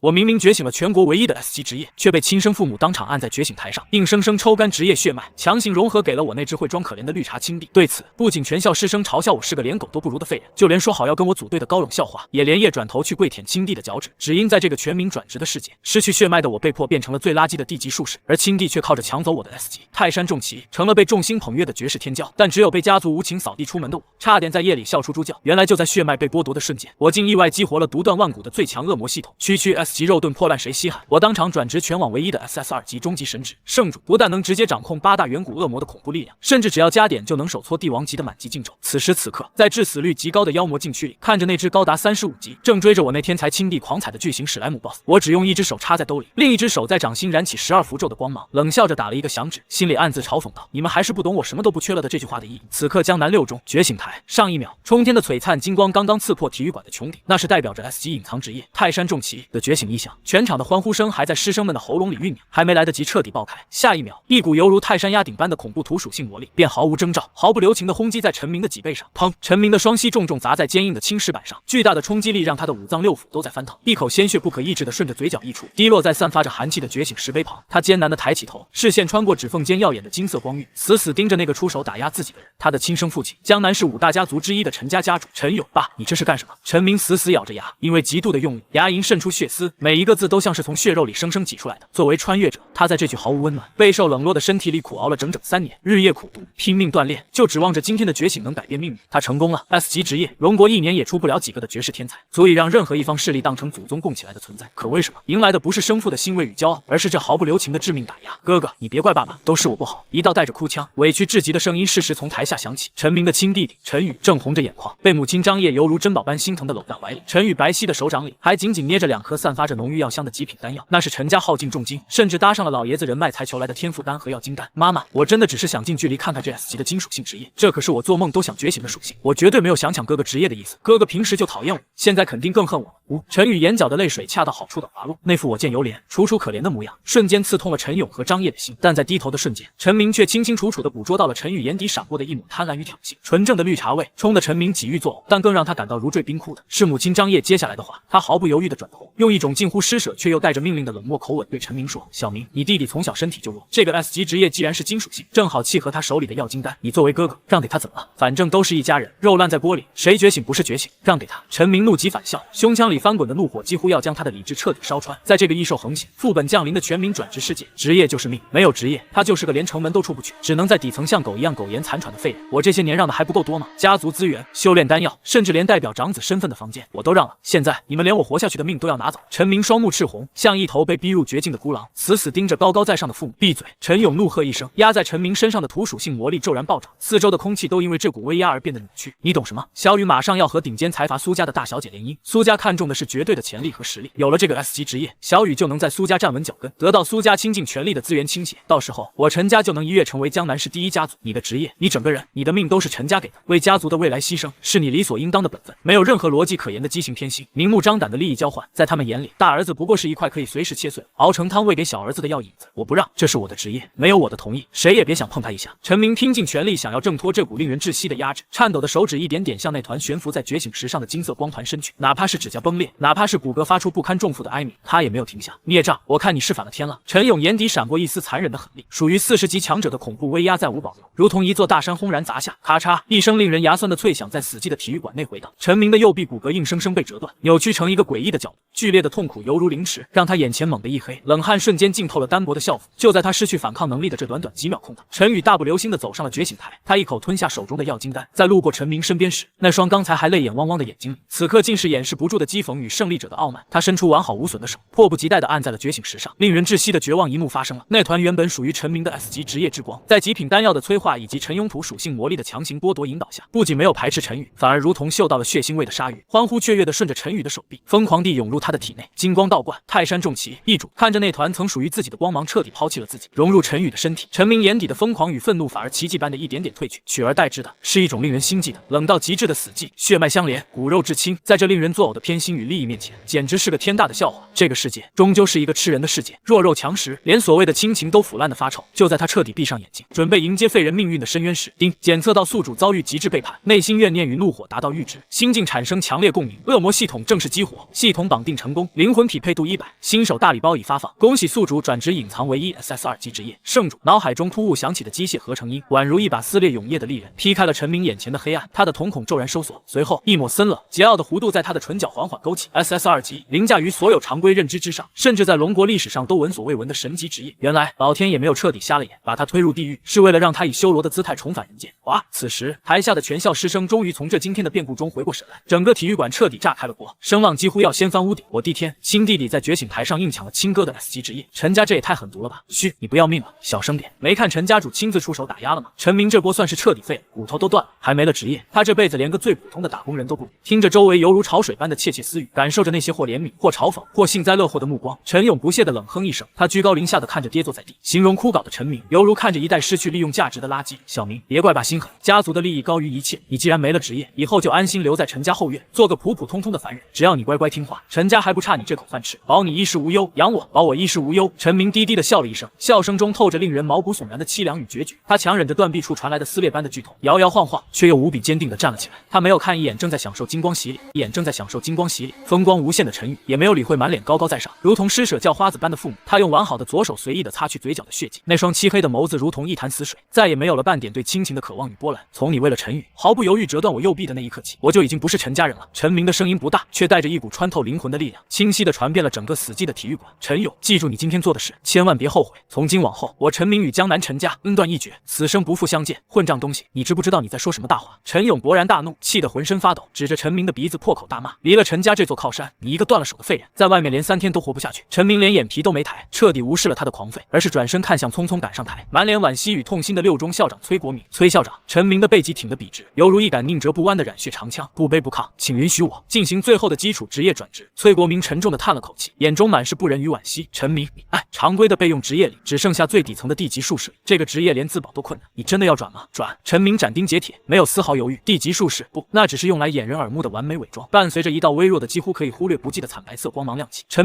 我明明觉醒了全国唯一的 S 级职业，却被亲生父母当场按在觉醒台上，硬生生抽干职业血脉，强行融合给了我那只会装可怜的绿茶亲弟。对此，不仅全校师生嘲笑我是个连狗都不如的废人，就连说好要跟我组队的高冷校花也连夜转头去跪舔亲弟的脚趾。只因在这个全民转职的世界，失去血脉的我被迫变成了最垃圾的地级术士，而亲弟却靠着抢走我的 S 级泰山重骑，成了被众星捧月的绝世天骄。但只有被家族无情扫地出门的我，差点在夜里笑出猪叫。原来就在血脉被剥夺的瞬间，我竟意外激活了独断万古的最强恶魔系统，区区 S 级肉盾破烂谁稀罕？我当场转职全网唯一的 SS2 级终极神职圣主，不但能直接掌控8大远古恶魔的恐怖力量，甚至只要加点就能手搓帝王级的满级禁咒。此时此刻，在致死率极高的妖魔禁区里，看着那只高达35级正追着我那天才亲弟狂踩的巨型史莱姆 BOSS， 我只用一只手插在兜里，另一只手在掌心燃起12符咒的光芒，冷笑着打了一个响指，心里暗自嘲讽道：你们还是不懂我什么都不缺了的这句话的意义。此刻江南6中觉醒台上一秒，冲天的璀璨金光刚刚刺破体育馆的穹顶，那是代表着 S 级隐藏职业泰山重骑的觉醒意象。全场的欢呼声还在师生们的喉咙里酝酿，还没来得及彻底爆开，下一秒，一股犹如泰山压顶般的恐怖土属性魔力便毫无征兆、毫不留情地轰击在陈明的脊背上。砰！陈明的双膝重重砸在坚硬的青石板上，巨大的冲击力让他的5脏6腑都在翻腾，一口鲜血不可抑制地顺着嘴角溢出，滴落在散发着寒气的觉醒石碑旁。他艰难地抬起头，视线穿过指缝间耀眼的金色光晕，死死盯着那个出手打压自己的人，他的亲生父亲，江南市5大家族之一的陈家家主陈勇。爸，你这是干什么？陈明死死咬着牙，因为极度的用力，牙龈渗出血丝，每一个字都像是从血肉里生生挤出来的。作为穿越者，他在这具毫无温暖、备受冷落的身体里苦熬了整整3年，日夜苦读，拼命锻炼，就指望着今天的觉醒能改变命运。他成功了 ，S 级职业，容国1年也出不了几个的绝世天才，足以让任何一方势力当成祖宗供起来的存在。可为什么迎来的不是生父的欣慰与骄傲，而是这毫不留情的致命打压？哥哥，你别怪爸爸，都是我不好。一道带着哭腔、委屈至极的声音适时从台下响起。陈明的亲弟弟陈宇正红着眼眶，被母亲张烨犹如珍宝般心疼地搂在怀里。陈宇白皙的手掌里还紧紧捏着2颗散发着浓郁药香的极品丹药，那是陈家耗尽重金，甚至搭上了老爷子人脉才求来的天赋丹和药金丹。妈妈，我真的只是想近距离看看这 S 级的金属性职业，这可是我做梦都想觉醒的属性，我绝对没有想抢哥哥职业的意思。哥哥平时就讨厌我，现在肯定更恨我。陈宇眼角的泪水恰到好处的滑落，那副我见犹怜、楚楚可怜的模样，瞬间刺痛了陈勇和张烨的心。但在低头的瞬间，陈明却清清楚楚地捕捉到了陈宇眼底闪过的一抹贪婪与挑衅，纯正的绿茶味冲得陈明几欲作呕。但更让他感到如坠冰窟的是母亲张烨接下来的话，他毫不犹豫地转头，用一种近乎施舍却又带着命令的冷漠口吻对陈明说：小明，你弟弟从小身体就弱，这个 S 级职业既然是金属性，正好契合他手里的药金丹，你作为哥哥让给他怎么了？反正都是一家人，肉烂在锅里，谁觉醒不是觉醒？让给他！陈明怒极反笑，胸腔里翻滚的怒火几乎要将他的理智彻底烧穿。在这个易受横行、副本降临的全民转职世界，职业就是命，没有职业，他就是个连城门都出不去，只能在底层像狗一样苟延残喘的废人。我这些年让的还不够多吗？家族资源、修炼丹药，甚至连代表长子身份的房间我都让了，现在你们连我活下去的命都要拿走！陈明双目赤红，像一头被逼入绝境的孤狼，死死盯着高高在上的父母。闭嘴！陈勇怒喝一声，压在陈明身上的土属性魔力骤然暴涨，四周的空气都因为这股威压而变得扭曲。你懂什么？小雨马上要和顶尖财阀苏家的大小姐联姻，苏家看重的是绝对的潜力和实力，有了这个 S 级职业，小雨就能在苏家站稳脚跟，得到苏家倾尽全力的资源倾斜，到时候我陈家就能一跃成为江南市第一家族。你的职业，你整个人，你的命都是陈家给的，为家族的未来牺牲是你理所应当的本分，没有任何逻辑可言的畸形偏心，明目张胆的利益交换，在他们眼里，大儿子不过是一块可以随时切碎熬成汤喂给小儿子的药引子。我不让，这是我的职业，没有我的同意，谁也别想碰他一下。陈明拼尽全力想要挣脱这股令人窒息的压制，颤抖的手指一点点向那团悬浮在觉醒石上的金色光团伸去，哪怕是指甲崩裂，哪怕是骨骼发出不堪重负的哀鸣，他也没有停下。孽障，我看你是反了天了！陈勇眼底闪过一丝残忍的狠厉，属于40级强者的恐怖威压再无保留，如同一座大山轰然砸下。咔嚓一声令人牙酸的脆响在死寂的体育馆内回荡，陈明的右臂骨骼硬生生被折断，扭曲成一个诡异的角度，剧烈的痛苦犹如凌迟，让他眼前猛地一黑，冷汗瞬间浸透了单薄的校服。就在他失去反抗能力的这短短几秒空档，陈宇大步流星地走上了觉醒台，他一口吞下手中的药金丹，在路过陈明身边时，那双刚才还泪眼汪汪的眼睛里，此刻竟是掩饰不住的讥讽与胜利者的傲慢。他伸出完好无损的手，迫不及待地按在了觉醒石上。令人窒息的绝望一幕发生了，那团原本属于陈明的 S 级职业之光，在极品丹药的催化以及陈庸土属性魔力的强行剥夺引导下，不仅没有排斥陈宇，反而如同嗅到了血腥味的鲨鱼，欢呼雀跃地顺着陈宇的手臂疯狂地涌入他的体内。金光道观，泰山重骑，易主。看着那团曾属于自己的的光芒彻底抛弃了自己，融入陈宇的身体。陈明眼底的疯狂与愤怒反而奇迹般的一点点褪去，取而代之的是一种令人心悸的冷到极致的死寂，血脉相连，骨肉至亲，在这令人作呕的偏心与利益面前，简直是个天大的笑话。这个世界终究是一个吃人的世界，弱肉强食，连所谓的亲情都腐烂的发臭。就在他彻底闭上眼睛，准备迎接废人命运的深渊时，丁检测到宿主遭遇极致背叛，内心怨念与怒火达到阈值，心境产生强烈共鸣，恶魔系统正式激活，系统绑定成功，灵魂匹配度100，新手大礼包已发放，恭喜宿主转职隐藏唯一 SSR 级职业圣主。脑海中突兀响起的机械合成音，宛如一把撕裂永夜的利刃，劈开了陈明眼前的黑暗，他的瞳孔骤然收缩，随后一抹森冷桀骜的弧度在他的唇角缓缓勾起。SSR 级凌驾于所有常规认知之上，甚至在龙国历史上都闻所未闻的神级职业。原来老天也没有彻底瞎了眼，把他推入地狱，是为了让他以修罗的姿态重返人间。哇！此时台下的全校师生终于从这惊天的变故中回过神来，整个体育馆彻底炸开了锅，声浪几乎要掀翻屋顶。我的天，亲弟弟在觉醒台上硬抢了亲哥的 S 级职业，陈家这也太狠毒了吧！嘘，你不要命了，小声点。没看陈家主亲自出手打压了吗？陈明这波算是彻底废了，骨头都断了，还没了职业，他这辈子连个最普通的打工人都不如。听着周围犹如潮水般的窃窃私语，感受着那些或怜悯或嘲讽或幸灾乐祸的目光，陈勇不屑的冷哼一声，他居高临下的看着跌坐在地形容枯槁的陈明，犹如看着一袋失去利用价值的垃圾。小明，别怪爸心狠，家族的利益高于一切，你既然没了职业，以后就安心留在陈家后院，做个普普通通的凡人，只要你乖乖听话，陈家还不差你这口饭吃，保你衣食无忧，养我，保我衣食无忧。陈明低低的笑了一声，笑声中透着令人毛骨悚然的凄凉与决绝。他强忍着断臂处传来的撕裂般的剧痛，摇摇晃晃，却又无比坚定地站了起来。他没有看一眼正在享受金光洗礼、风光无限的陈宇，也没有理会满脸高高在上，如同施舍叫花子般的父母。他用完好的左手随意地擦去嘴角的血迹，那双漆黑的眸子如同一潭死水，再也没有了半点对亲情的渴望与波澜。从你为了陈宇毫不犹豫折断我右臂的那一刻起，我就已经不是陈家人了。陈明的声音不大，却带着一股穿透灵魂的力量，清晰地传遍了整个死寂的体育馆。陈勇，记住你今天做的事，千万别后悔。从今往后，我陈明与江南陈家恩断义绝，此生不复相见。混账东西，你知不知道你在说什么大话？陈勇勃然大怒，气得浑身发抖，指着陈明的鼻子破口大骂：离了陈家这座靠山，你一个断了手的废人，在外面连3天都活不下去。陈明连眼皮都没抬，彻底无视了他的狂吠，而是转身看向匆匆赶上台，满脸惋惜与痛心的6中校长崔国明。崔校长，陈明的背脊挺得笔直，犹如一杆宁折不弯的染血长枪，不卑不亢，请允许我进行最后的基础职业转职。崔国明沉重地叹了口气，眼中满是不忍与惋惜。陈明，你常规的备用职业里只剩下最底层的地级术士，这个职业连自保都困难，你真的要转吗？转！陈明斩钉截铁，没有丝毫犹豫。地级术士不，那只是用来掩人耳目的完美伪装。伴随着一道微弱的几乎可以忽略不计的惨白色光芒亮起，陈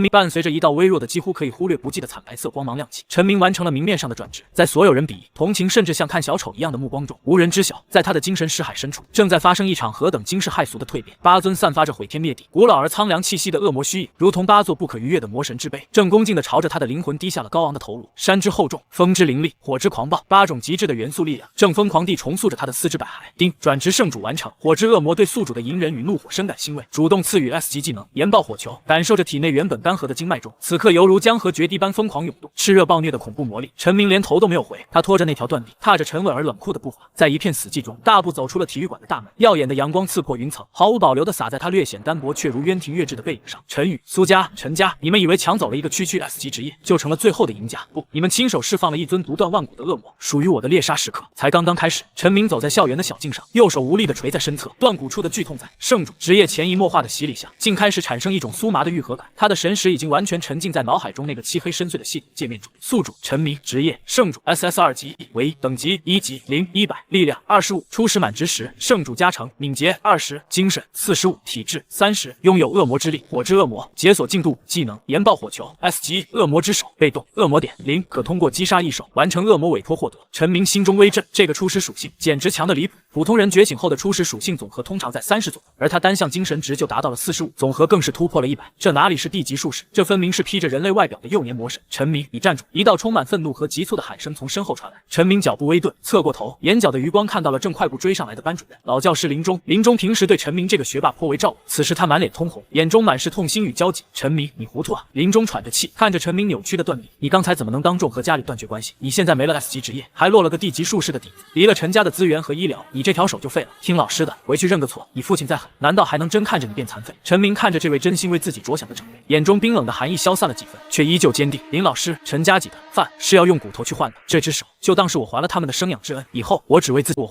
明完成了明面上的转职，在所有人鄙夷、同情甚至像看小丑一样的目光中，无人知晓，在他的精神识海深处，正在发生一场何等惊世骇俗的蜕变。八尊散发着毁天灭地、古老而苍凉气息的恶魔虚影，如同8座不可逾越的魔神之碑，正恭敬地朝着他的灵魂低下了高昂的头颅。山之厚重，风之凌厉，火之狂暴，8种极致的元素力量正疯狂地重塑着他的四肢百骸。丁，转职圣主完成。火之恶魔对宿主的隐忍与怒火深感欣慰，主动赐予 S 级技能炎爆火球，感受着体内原本干涸的经脉中，此刻犹如江河决堤般疯狂涌动，炽热暴虐的恐怖魔力。陈明连头都没有回，他拖着那条断臂，踏着沉稳而冷酷的步伐，在一片死寂中大步走出了体育馆的大门。耀眼的阳光刺破云层，毫无保留地洒在他略显单薄却如渊庭月至的背影上。陈宇、苏家、陈家，你们以为抢走了一个区 S 级职业就成了最后的赢家？不，你们亲手释放了一尊独断万古的恶魔，属于我的猎杀时刻才刚刚开始。陈明走在校园的小径上，右手无力地垂在身侧，断骨处的剧痛在圣主职业潜移默化的洗礼下，竟开始产生一种酥麻的愈合感。他的神识已经完全沉浸在脑海中那个漆黑深邃的系统界面中。宿主陈明，职业圣主 SSR 级，为等级1级0 100，力量25，初始满值10，圣主加成敏捷20，精神45，体质30，拥有恶魔之力。火之恶魔，解锁进度技能炎爆火球 S 级，恶魔之手，被动恶魔点0，可通过击杀异兽完成恶魔委托获得。陈明心中微震，这个初始属性简直强得离谱。普通人觉醒后的初始属性总和通常在30左右，而他单项精神值就达到了45，总和更是突破了100。这哪里是地级术士，这分明是披着人类外表的幼年魔神。陈明，你站住！一道充满愤怒和急促的喊声从身后传来。陈明脚步微顿，侧过头，眼角的余光看到了正快步追上来的班主任老教师林中。林中平时对陈明这个学霸颇为照顾，此时他满脸通红，眼中满是痛心与焦急。陈明，你糊涂啊！林中喘着气看着陈明扭曲的断臂，你刚才怎么能当众和家里断绝关系？你现在没了 S 级职业，还落了个地级术士的底子，离了陈家的资源和医疗，你这条手就废了。听老师的，回去认个错。你父亲再狠，难道还能真看着你变残废？陈明看着这位真心为自己着想的长辈，眼中冰冷的寒意消散了几分，却依旧坚定。林老师，陈家几的饭是要用骨头去换的，这只手就当是我还了他们的生养之恩，以后我只为自己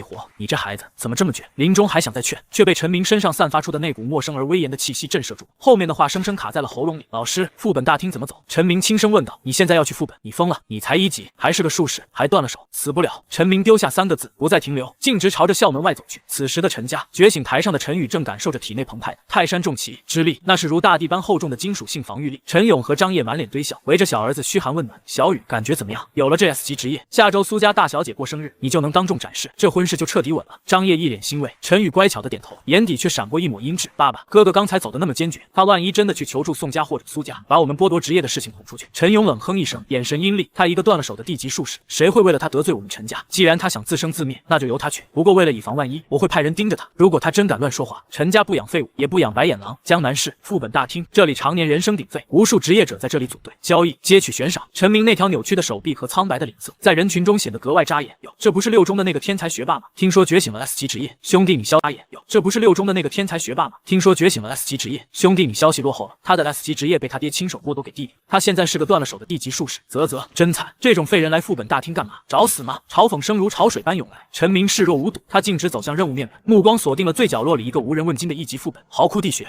活。你这孩子怎么这么倔？临终还想再劝，却被陈明身上散发出的那股陌生而威严的气息震慑住，后面的话生生卡在了喉咙里。老师，副本大厅怎么走？陈明轻声问道。你现在要去副本？你疯了？你才1级，还是个术士，还断了手，死不了。陈明丢下3个字，不再停留，径直朝着校门外走去。此时的陈家觉醒台上的陈宇正感受着体内澎湃的泰山重骑之力，那是如大地般厚重的金属性防御力。陈勇和张烨满脸堆笑，围着小儿子嘘寒问暖。小雨，感觉怎么样？有了这 S 级职业，下周苏家大小姐过生日，你就能当众展示，这婚事就彻底稳了。张烨一脸欣慰，陈宇乖巧的点头，眼底却闪过一抹阴鸷。爸爸，哥哥刚才走得那么坚决，他万一真的去求助宋家或者苏家，把我们剥夺职业的事情捅出去。陈勇冷哼一声，眼神阴厉，他一个断了手的地级术士，谁会为了他得罪我们陈家？既然他想自生自灭，那就由他去。不过为了以防万一，我会派人盯着他，如果他真敢乱说话，陈家不养废物，也不养白眼狼。江南市副本大厅，这里常年人声鼎沸，无数职业者在这里组队交易、接取悬赏。陈明那条扭曲的手臂和苍白的脸色，在人群中显得格外扎眼。这不是6中的那个天才学霸吗？听说觉醒了 S 级职业，兄弟你扎眼。这不是6中的那个天才学霸吗？听说觉醒了 S 级职业，兄弟你消息落后了，他的 S 级职业被他爹亲手剥夺给弟弟，他现在是个断了手的地级术士。啧，真惨！这种废人来副本大厅干嘛？找死吗？嘲讽声如潮水般涌来。陈明视若无睹，他径直走向任务面板，目光锁定了最角落里一个无人问津的1级副本。豪库地穴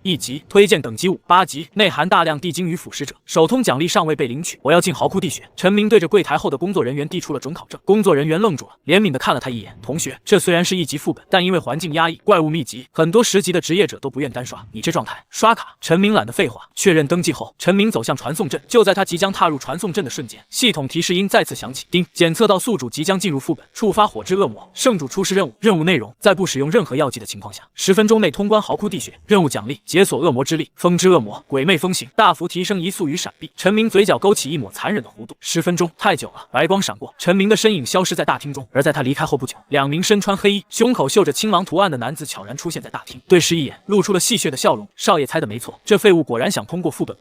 ，1级，推荐等级5， 8级，内含大量地精与腐蚀者，首通奖励尚未被领取，我要进豪库地穴。陈明对着柜台后的工作人员递出了准考证，工作人员愣住了，怜悯地看了他一眼。同学，这虽然是1级副本，但因为环境压抑、怪物密集，很多10级的职业者都不愿单刷。你这状态，刷卡。陈明懒得废话，确认登记后，陈明走向传送阵。就在他即将踏入传送阵的瞬间，系统提示音再次响起，叮，检测到宿主即将进入副本，触发火之恶魔，圣主出示任务。任务内容：在不使用任何药剂的情况下，10分钟内通关豪库地穴。任务奖励：解锁恶魔之力，风之恶魔，鬼魅风行，大幅提升移速与闪避。陈明嘴角勾起一抹残忍的弧度。10分钟太久了，白光闪过，陈明的身影消失在大厅中。而在他离开后不久，2名身穿黑衣、胸口绣着青狼图案的男子悄然出现在大厅，对视一眼，露出了戏谑的笑容。少爷猜的没错，这废物果然想通过副本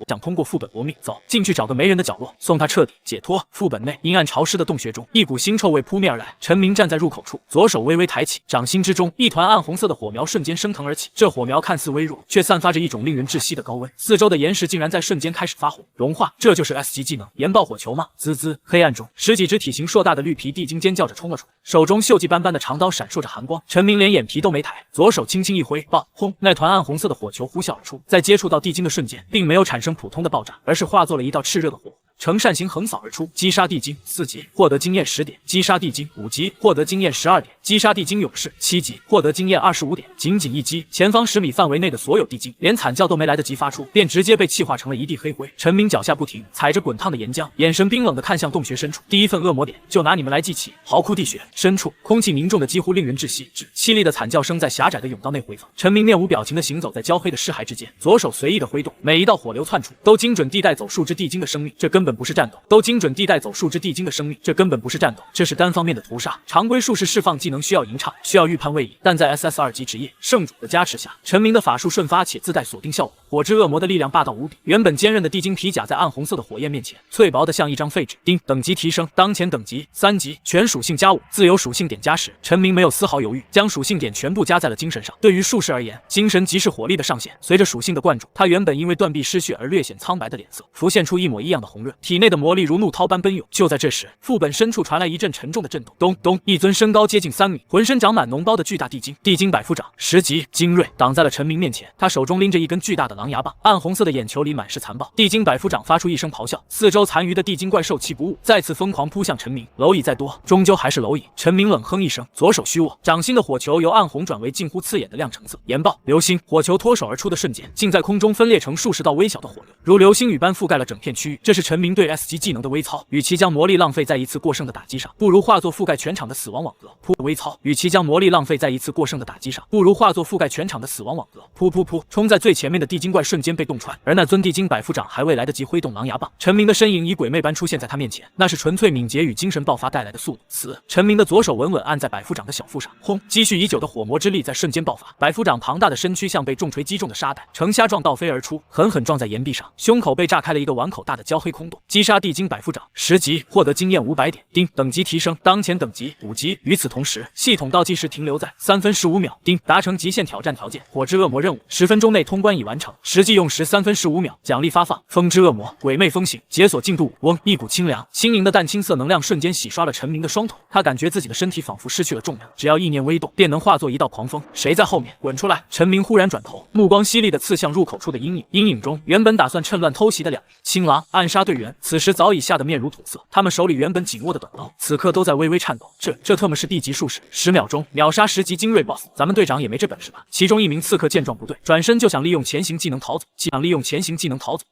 搏命。走，进去找个没人的角落，送他彻底解脱。副本内阴暗潮湿的洞穴中，一股腥臭味扑面而来。陈明站在入口处，左手微微抬起，掌心之中一团暗红色的火苗瞬间升腾而起。这火苗看似微弱，却散发着一种令人窒息的高温，四周的岩石竟然在瞬间开始发火融化。这就是 S 级技能岩爆火球吗？滋滋，黑暗中10几只体型硕大的绿皮地精尖叫着冲了出来，手中锈迹斑斑的长刀闪烁着寒光。陈明连眼皮都没抬，左手轻轻一挥，爆轰！那团暗红色的火球呼啸而出，在接触到地精的瞬间，并没有产生普通的爆炸，而是化作了一道炽热的火。呈扇形横扫而出，击杀地精4级，获得经验10点；击杀地精5级，获得经验12点；击杀地精勇士7级，获得经验25点。仅仅一击，前方10米范围内的所有地精连惨叫都没来得及发出，便直接被气化成了一地黑灰。陈明脚下不停，踩着滚烫的岩浆，眼神冰冷地看向洞穴深处。第一份恶魔点就拿你们来祭旗！豪库地穴深处，空气凝重的几乎令人窒息，凄厉的惨叫声在狭窄的甬道内回放。陈明面无表情地行走在焦黑的尸骸之间，左手随意地挥动，每一道火流窜出，都精准地带走数只地精的生命。这根本不是战斗，精准地带走数只地精的生命，这根本不是战斗，这是单方面的屠杀。常规术士释放技能需要吟唱，需要预判位移，但在 SS2级职业圣主的加持下，陈明的法术瞬发且自带锁定效果。火之恶魔的力量霸道无比，原本坚韧的地精皮甲在暗红色的火焰面前脆薄的像一张废纸。丁，等级提升，当前等级3级，全属性加5，自由属性点加10。陈明没有丝毫犹豫，将属性点全部加在了精神上。对于术士而言，精神即是火力的上限。随着属性的灌注，他原本因为断臂失血而略显苍白的脸色浮现出一模一样的红润，体内的魔力如怒涛般奔涌。就在这时，副本深处传来一阵沉重的震动，咚咚，一尊身高接近3米、浑身长满脓包的巨大地精百夫长10级精锐挡在了陈明面前，他手中拎着一根巨大的狼牙棒，暗红色的眼球里满是残暴。地精百夫长发出一声咆哮，四周残余的地精怪兽气不误，再次疯狂扑向陈明。蝼蚁再多，终究还是蝼蚁。陈明冷哼一声，左手虚握，掌心的火球由暗红转为近乎刺眼的亮橙色。岩爆，流星，火球脱手而出的瞬间，竟在空中分裂成数十道微小的火流，如流星雨般覆盖了整片区域。这是陈明对 S 级技能的微操，与其将魔力浪费在一次过剩的打击上，不如化作覆盖全场的死亡网格。噗，微操，与其将魔力浪费在一次过剩的打击上，不如化作覆盖全场的死亡网格。噗噗噗，冲在最前面的地精怪瞬间被洞穿，而那尊地精百夫长还未来得及挥动狼牙棒，陈明的身影以鬼魅般出现在他面前，那是纯粹敏捷与精神爆发带来的速度。死！陈明的左手稳稳按在百夫长的小腹上，轰！积蓄已久的火魔之力在瞬间爆发，百夫长庞大的身躯像被重锤击中的沙袋，呈虾状倒飞而出，狠狠撞在岩壁上，胸口被炸开了一个碗口大的焦黑空洞。动，击杀地精百夫长10级，获得经验500点。丁，等级提升，当前等级5级。与此同时，系统倒计时停留在3分15秒。丁，达成极限挑战条件，火之恶魔任务10分钟内通关已完成，实际用时3分15秒。奖励发放：风之恶魔鬼魅风行，解锁进度5。嗡，一股清凉轻盈的淡青色能量瞬间洗刷了陈明的双腿，他感觉自己的身体仿佛失去了重量，只要意念微动，便能化作一道狂风。谁在后面？滚出来！陈明忽然转头，目光犀利地刺向入口处的阴影。阴影中，原本打算趁乱偷袭的2名青狼暗杀队员，此时早已吓得面如土色。他们手里原本紧握的短刀，此刻都在微微颤抖。这特么是地级术士，10秒钟秒杀10级精锐 BOSS， 咱们队长也没这本事吧？其中一名刺客见状不对，转身就想利用前行技能逃走。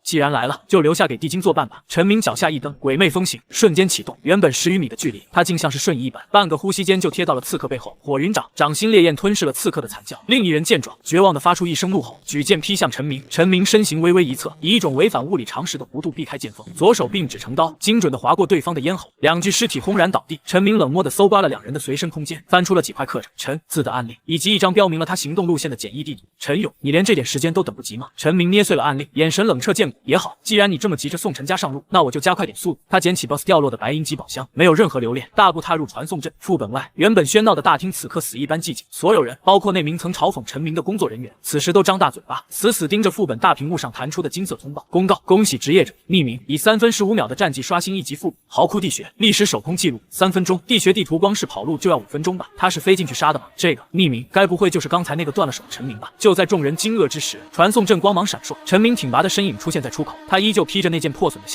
既然来了，就留下给地精作伴吧。陈明脚下一蹬，鬼魅风行瞬间启动，原本10余米的距离，他竟像是瞬移一般，半个呼吸间就贴到了刺客背后。火云掌，掌心烈焰吞噬了刺客的惨叫。另一人见状，绝望地发出一声怒吼，举剑劈向陈明。陈明身形微微一侧，以一种违反物理常识的弧度避开剑锋，左手并指成刀，精准地划过对方的咽喉。2具尸体轰然倒地。陈明冷漠地搜刮了2人的随身空间，翻出了几块刻着陈字的案例，以及一张标明了他行动路线的简易地图。陈勇，你连这点时间都等不及吗？陈明捏碎了案例，眼神冷彻见骨。也好，既然你这么急着送陈家上路，那我就加快点速度。他捡起 BOSS 掉落的白银级宝箱，没有任何留恋，大步踏入传送阵。副本外，原本喧闹的大厅此刻死一般寂静，所有人，包括那名曾嘲讽陈明的工作人员，此时都张大嘴巴，死死盯着副本大屏幕上弹出的金色通报：公告，恭喜职业者匿名以3分15秒的战绩刷新1级副本。嚎哭地穴，历史首空记录3分钟。地穴地图光是跑路就要5分钟吧？他是飞进去杀的吗？这个匿名，该不会就是刚才那个断了手的陈明吧？就在众人惊愕之时，传送阵光芒闪烁，陈明挺拔的身影出现在出口，他依旧披着那件破损的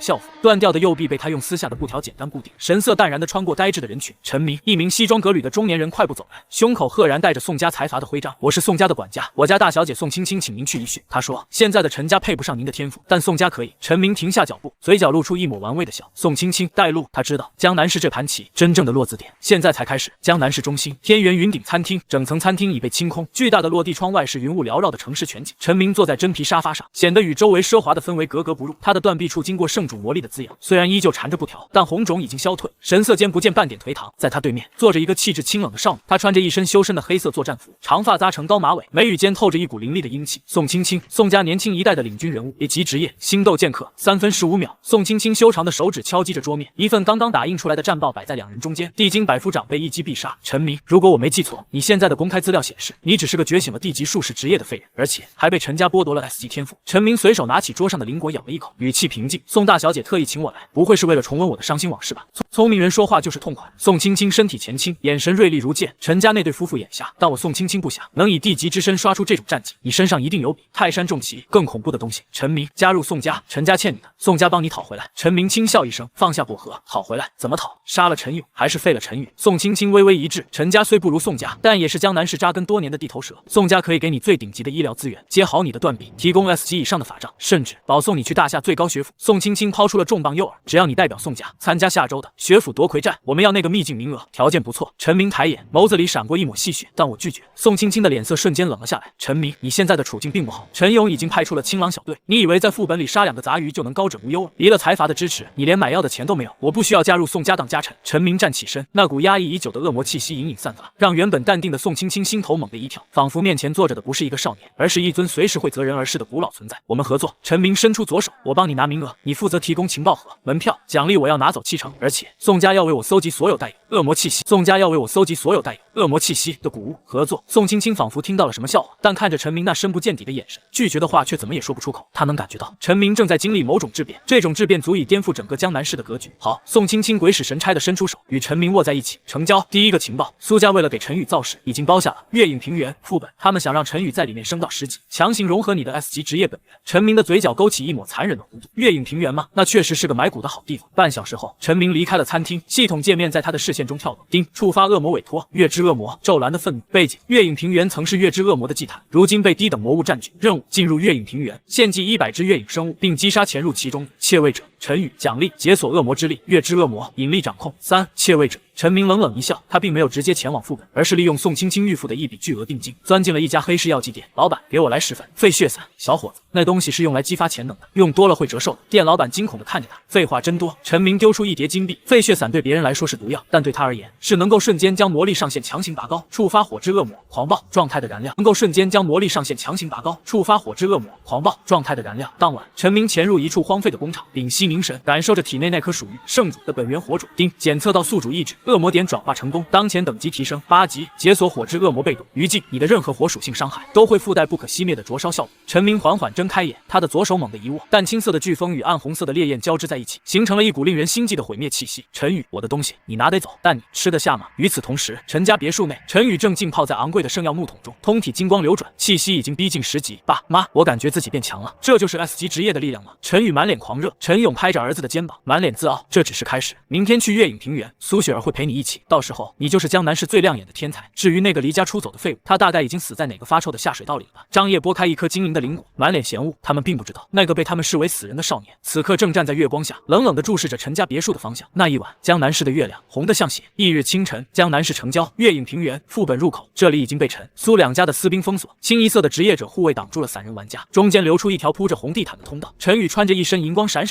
校服。断掉的右臂被他用撕下的布条简单固定，神色淡然地穿过呆滞的人群。陈明，一名西装革履的中年人快步走来，胸口赫然带着宋家财阀的徽章。我是宋家的管家，我家大小姐宋青青请您去一叙。他说，现在的陈家配不上您的天赋，但宋家可以。陈明停下脚步，嘴角露出一抹玩味的笑。宋青青带路，他知道江南市这盘棋真正的落字点现在才开始。江南市中心天元云顶餐厅，整层餐厅已被清空，巨大的落地窗外是云雾缭绕的城市全景。陈明坐在真皮沙发上，显得与周围奢华的氛围格格不入。他的断臂处经过圣主魔力的滋养，虽然依旧缠着布条，但红肿已经消退，神色间不见半点颓唐。在他对面坐着一个气质清冷的少女，她穿着一身修身的黑色作战服，长发扎成高马尾，眉宇间透着一股凌厉的英气。宋青青，宋家年轻一代的领军人物，以及职业星斗剑客。3分15秒，宋青青修长的手指敲击着桌面，一份刚刚打印出来的战报摆在2人中间。地精百夫长被一击必杀。陈明，如果我没记错，你现在的公开资料显示，你只是个觉醒了地级术士职业的废人，而且还被陈家剥夺了 S 级天赋。陈明随手拿起桌上的灵果咬了一口，语气平静。宋大小姐特意请我来，不会是为了重温我的伤心往事吧？聪明人说话就是痛快。宋青青身体前倾，眼神锐利如剑。陈家那对夫妇眼瞎，但我宋青青不瞎，能以地级之身刷出这种战绩，你身上一定有比泰山重骑更恐怖的东西。陈明，加入宋家，陈家欠你的，宋家帮你讨回来。陈明轻笑一声，放下果核，讨回来？怎么讨？杀了陈勇，还是废了陈宇？宋青青微微一滞，陈家虽不如宋家，但也是江南市扎根多年的地头蛇。宋家可以给你最顶级的医疗资源，接好你的断臂，提供 S 级以上的法杖，甚至保送你去大夏最高学府。宋青青抛出了重磅诱饵，只要你代表宋家参加下周的学府夺魁战，我们要那个秘境名额，条件不错。陈明抬眼，眸子里闪过一抹戏谑，但我拒绝。宋青青的脸色瞬间冷了下来。陈明，你现在的处境并不好，陈勇已经派出了青狼小队，你以为在副本里杀2个杂鱼就能高枕无忧了？离了财阀的支持，你连买药的钱都没有。我不需要加入宋家当家臣。陈明站起身，那股压抑已久的恶魔气息隐隐散发，让原本淡定的宋青青心头猛地一跳，仿佛面前坐着的不是一个少年，而是一尊随时会择人而噬的古老存在。我们合作。陈明伸出左手，我帮你拿名额，你负责提供情报盒、门票，奖励我要拿走70%，而且宋家要为我搜集所有带有恶魔气息，恶魔气息的谷物。合作。宋青青仿佛听到了什么笑话，但看着陈明那深不见底的眼神，拒绝的话却怎么也说不出口。他能感觉到陈明正在经历某种质变，这种质变足以颠覆整个江南市的格局。好，宋青青鬼使神差的伸出手，与陈明握在一起，成交。第一个情报，苏家为了给陈宇造势，已经包下了月影平原副本，他们想让陈宇在里面升到10级，强行融合你的 S 级职业本源。陈明的嘴角勾起一抹残忍的弧度。月影平原吗？那确实是个埋骨的好地方。半小时后，陈明离开了餐厅，系统界面在他的视线中跳动。丁，触发恶魔委托，月之恶魔骤蓝的愤怒。背景，月影平原曾是月之恶魔的祭坛，如今被低等魔物占据。任务，进入月影平原，献祭100只月影生物，并击杀潜入其中的窃位者。陈宇，奖励解锁恶魔之力，月之恶魔引力掌控。3，窃位者陈明冷冷一笑，他并没有直接前往副本，而是利用宋青青预付的一笔巨额定金，钻进了一家黑市药剂店。老板，给我来10份废血散。小伙子，那东西是用来激发潜能的，用多了会折寿的。店老板惊恐地看着他，废话真多。陈明丢出一叠金币。废血散对别人来说是毒药，但对他而言是能够瞬间将魔力上限强行拔高，触发火之恶魔狂暴状态的燃料。能够瞬间将魔力上限强行拔高，触发火之恶魔狂暴状态的燃料。当晚，陈明潜入一处荒废的工厂，屏息凝神，感受着体内那颗属于圣主的本源火种。丁，检测到宿主意志，恶魔点转化成功，当前等级提升8级，解锁火之恶魔被动。余烬，你的任何火属性伤害都会附带不可熄灭的灼烧效果。陈明缓缓睁开眼，他的左手猛地一握，淡青色的飓风与暗红色的烈焰交织在一起，形成了一股令人心悸的毁灭气息。陈宇，我的东西你拿得走，但你吃得下吗？与此同时，陈家别墅内，陈宇正浸泡在昂贵的圣药木桶中，通体金光流转，气息已经逼近10级。爸妈，我感觉自己变强了，这就是 S 级职业的力量吗？陈宇满脸狂热。陈勇拍着儿子的肩膀，满脸自傲，这只是开始，明天去月影平原，苏雪儿会陪你一起，到时候你就是江南市最亮眼的天才。至于那个离家出走的废物，他大概已经死在哪个发臭的下水道里了吧。张烨剥开一颗晶莹的灵果，满脸嫌恶。他们并不知道，那个被他们视为死人的少年，此刻正站在月光下，冷冷地注视着陈家别墅的方向。那一晚，江南市的月亮红得像血。翌日清晨，江南市城郊月影平原副本入口，这里已经被陈苏两家的私兵封锁，清一色的职业者护卫挡住了散人玩家，中间留出一条铺着红地毯的通道。陈宇穿着一身银光闪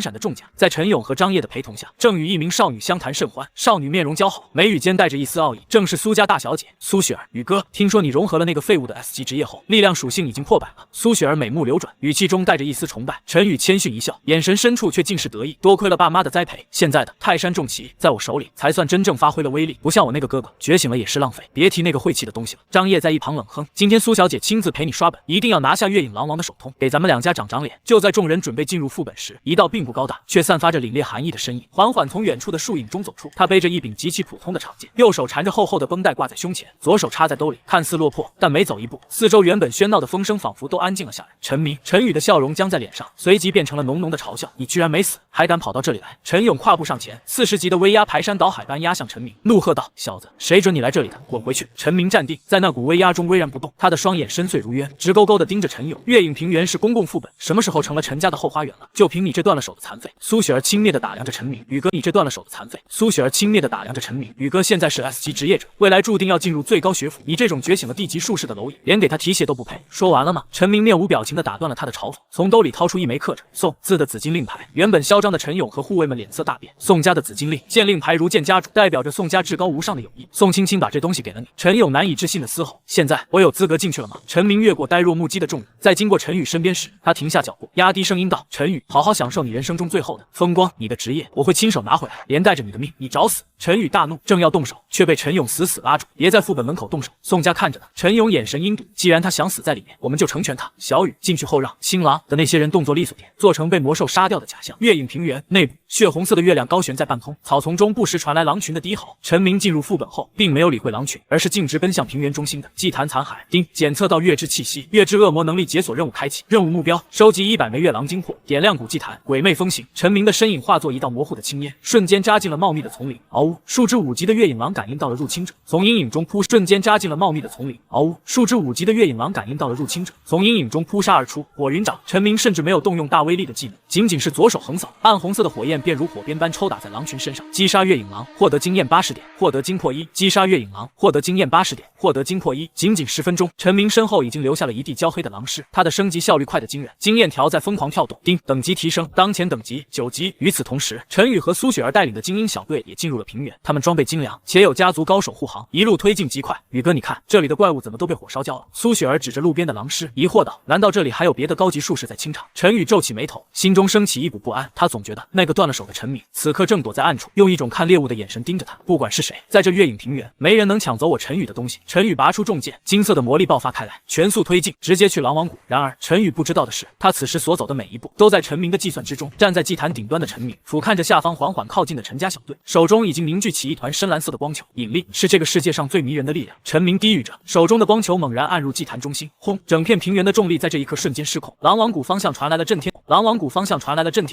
闪的重甲，在陈勇和张烨的陪同下，正与一名少女相谈甚欢。少女面容姣好，眉宇间带着一丝傲意，正是苏家大小姐苏雪儿。宇哥，听说你融合了那个废物的 S 级职业后，力量属性已经破100了。苏雪儿美目流转，语气中带着一丝崇拜。陈宇谦逊一笑，眼神深处却尽是得意。多亏了爸妈的栽培，现在的泰山重骑在我手里才算真正发挥了威力，不像我那个哥哥，觉醒了也是浪费。别提那个晦气的东西了。张烨在一旁冷哼，今天苏小姐亲自陪你刷本，一定要拿下月影狼王的首通，给咱们两家长长脸。就在众人准备进入副本时，一道并不高大却散发着凛冽寒意的身影缓缓从远处的树影中走出。他背着一柄极其普通的长剑，右手缠着厚厚的绷带挂在胸前，左手插在兜里，看似落魄，但每走一步，四周原本喧闹的风声仿佛都安静了下来。陈明、陈宇的笑容僵在脸上，随即变成了浓浓的嘲笑。你居然没死，还敢跑到这里来？陈勇跨步上前，40级的威压排山倒海般压向陈明，怒喝道：小子，谁准你来这里的？滚回去！陈明站定，在那股威压中巍然不动，他的双眼深邃如渊，直勾勾地盯着陈勇。月影平原是公共副本，什么时候成了陈家的后花园了？就凭你这断了手的残废！苏雪儿轻蔑地打量着陈明，宇哥，你这断了手的残废！苏雪儿轻蔑地打量着陈明，宇哥现在是 S 级职业者，未来注定要进入最高学府，你这种觉醒了地级术士的蝼蚁，连给他提鞋都不配。说完了吗？陈明面无表情地打断了他的嘲讽，从兜里掏出一枚刻着宋字的紫金令牌。原本嚣张的陈勇和护卫们脸色大变，宋家的紫金令，见令牌如见家主，代表着宋家至高无上的友谊。宋青青把这东西给了你。陈勇难以置信地嘶吼，现在我有资格进去了吗？陈明越过呆若木鸡的众人，在经过陈宇身边时，他停下脚步，压低声音道：陈宇，好好享受你人生中最后的风光，你的职业我会亲手拿回来，连带着你的命，你找死！陈宇大怒，正要动手，却被陈勇死死拉住，别在副本门口动手。宋家看着他，陈勇眼神阴毒，既然他想死在里面，我们就成全他。小雨进去后让新郎的那些人动作利索点，做成被魔兽杀掉的假象。月影平原内部，血红色的月亮高悬在半空，草丛中不时传来狼群的低吼。陈明进入副本后，并没有理会狼群，而是径直奔向平原中心的祭坛残骸。丁，检测到月之气息，月之恶魔能力解锁任务开启，任务目标收集100枚月狼精魄，点亮古祭坛，鬼魅风行。陈明的身影化作一道模糊的青烟，瞬间扎进了茂密的丛林。嗷呜！数值5级的月影狼感应到了入侵者，从阴影中瞬间扎进了茂密的丛林。嗷呜！数值5级的月影狼感应到了入侵者，从阴影中扑杀而出。火云掌，陈明甚至没有动用大威力的技能，仅仅是左手横扫，暗红色的火焰便如火鞭般抽打在狼群身上。击杀月影狼，获得经验80点，获得精魄1。击杀月影狼，获得经验80点，获得精魄1。仅仅10分钟，陈明身后已经留下了一地焦黑的狼尸，他的升级效率快得惊人，经验条在疯狂跳动。丁，等级提升，当前等级9级。与此同时，陈宇和苏雪儿带领的精英小队也进入了平原，他们装备精良，且有家族高手护航，一路推进极快。宇哥，你看这里的怪物怎么都被火烧焦了？苏雪儿指着路边的狼尸，疑惑道：难道这里还有别的高级术士在清场？陈宇皱起眉头，心中升起一股不安，他总觉得那个断了手的陈明此刻正躲在暗处，用一种看猎物的眼神盯着他。不管是谁，在这月影平原，没人能抢走我陈宇的东西。陈宇拔出重剑，金色的魔力爆发开来，全速推进，直接去狼王谷。然而陈宇不知道的是，他此时所走的每一步都在陈明的计算之中。站在祭坛顶端的陈明俯瞰着下方缓缓靠近的陈家小队，手中已经凝聚起一团深蓝色的光球。引力是这个世界上最迷人的力量。陈明低语着，手中的光球猛然按入祭坛中心，轰！整片平原的重力在这一刻瞬间失控。狼王谷方向传来了震天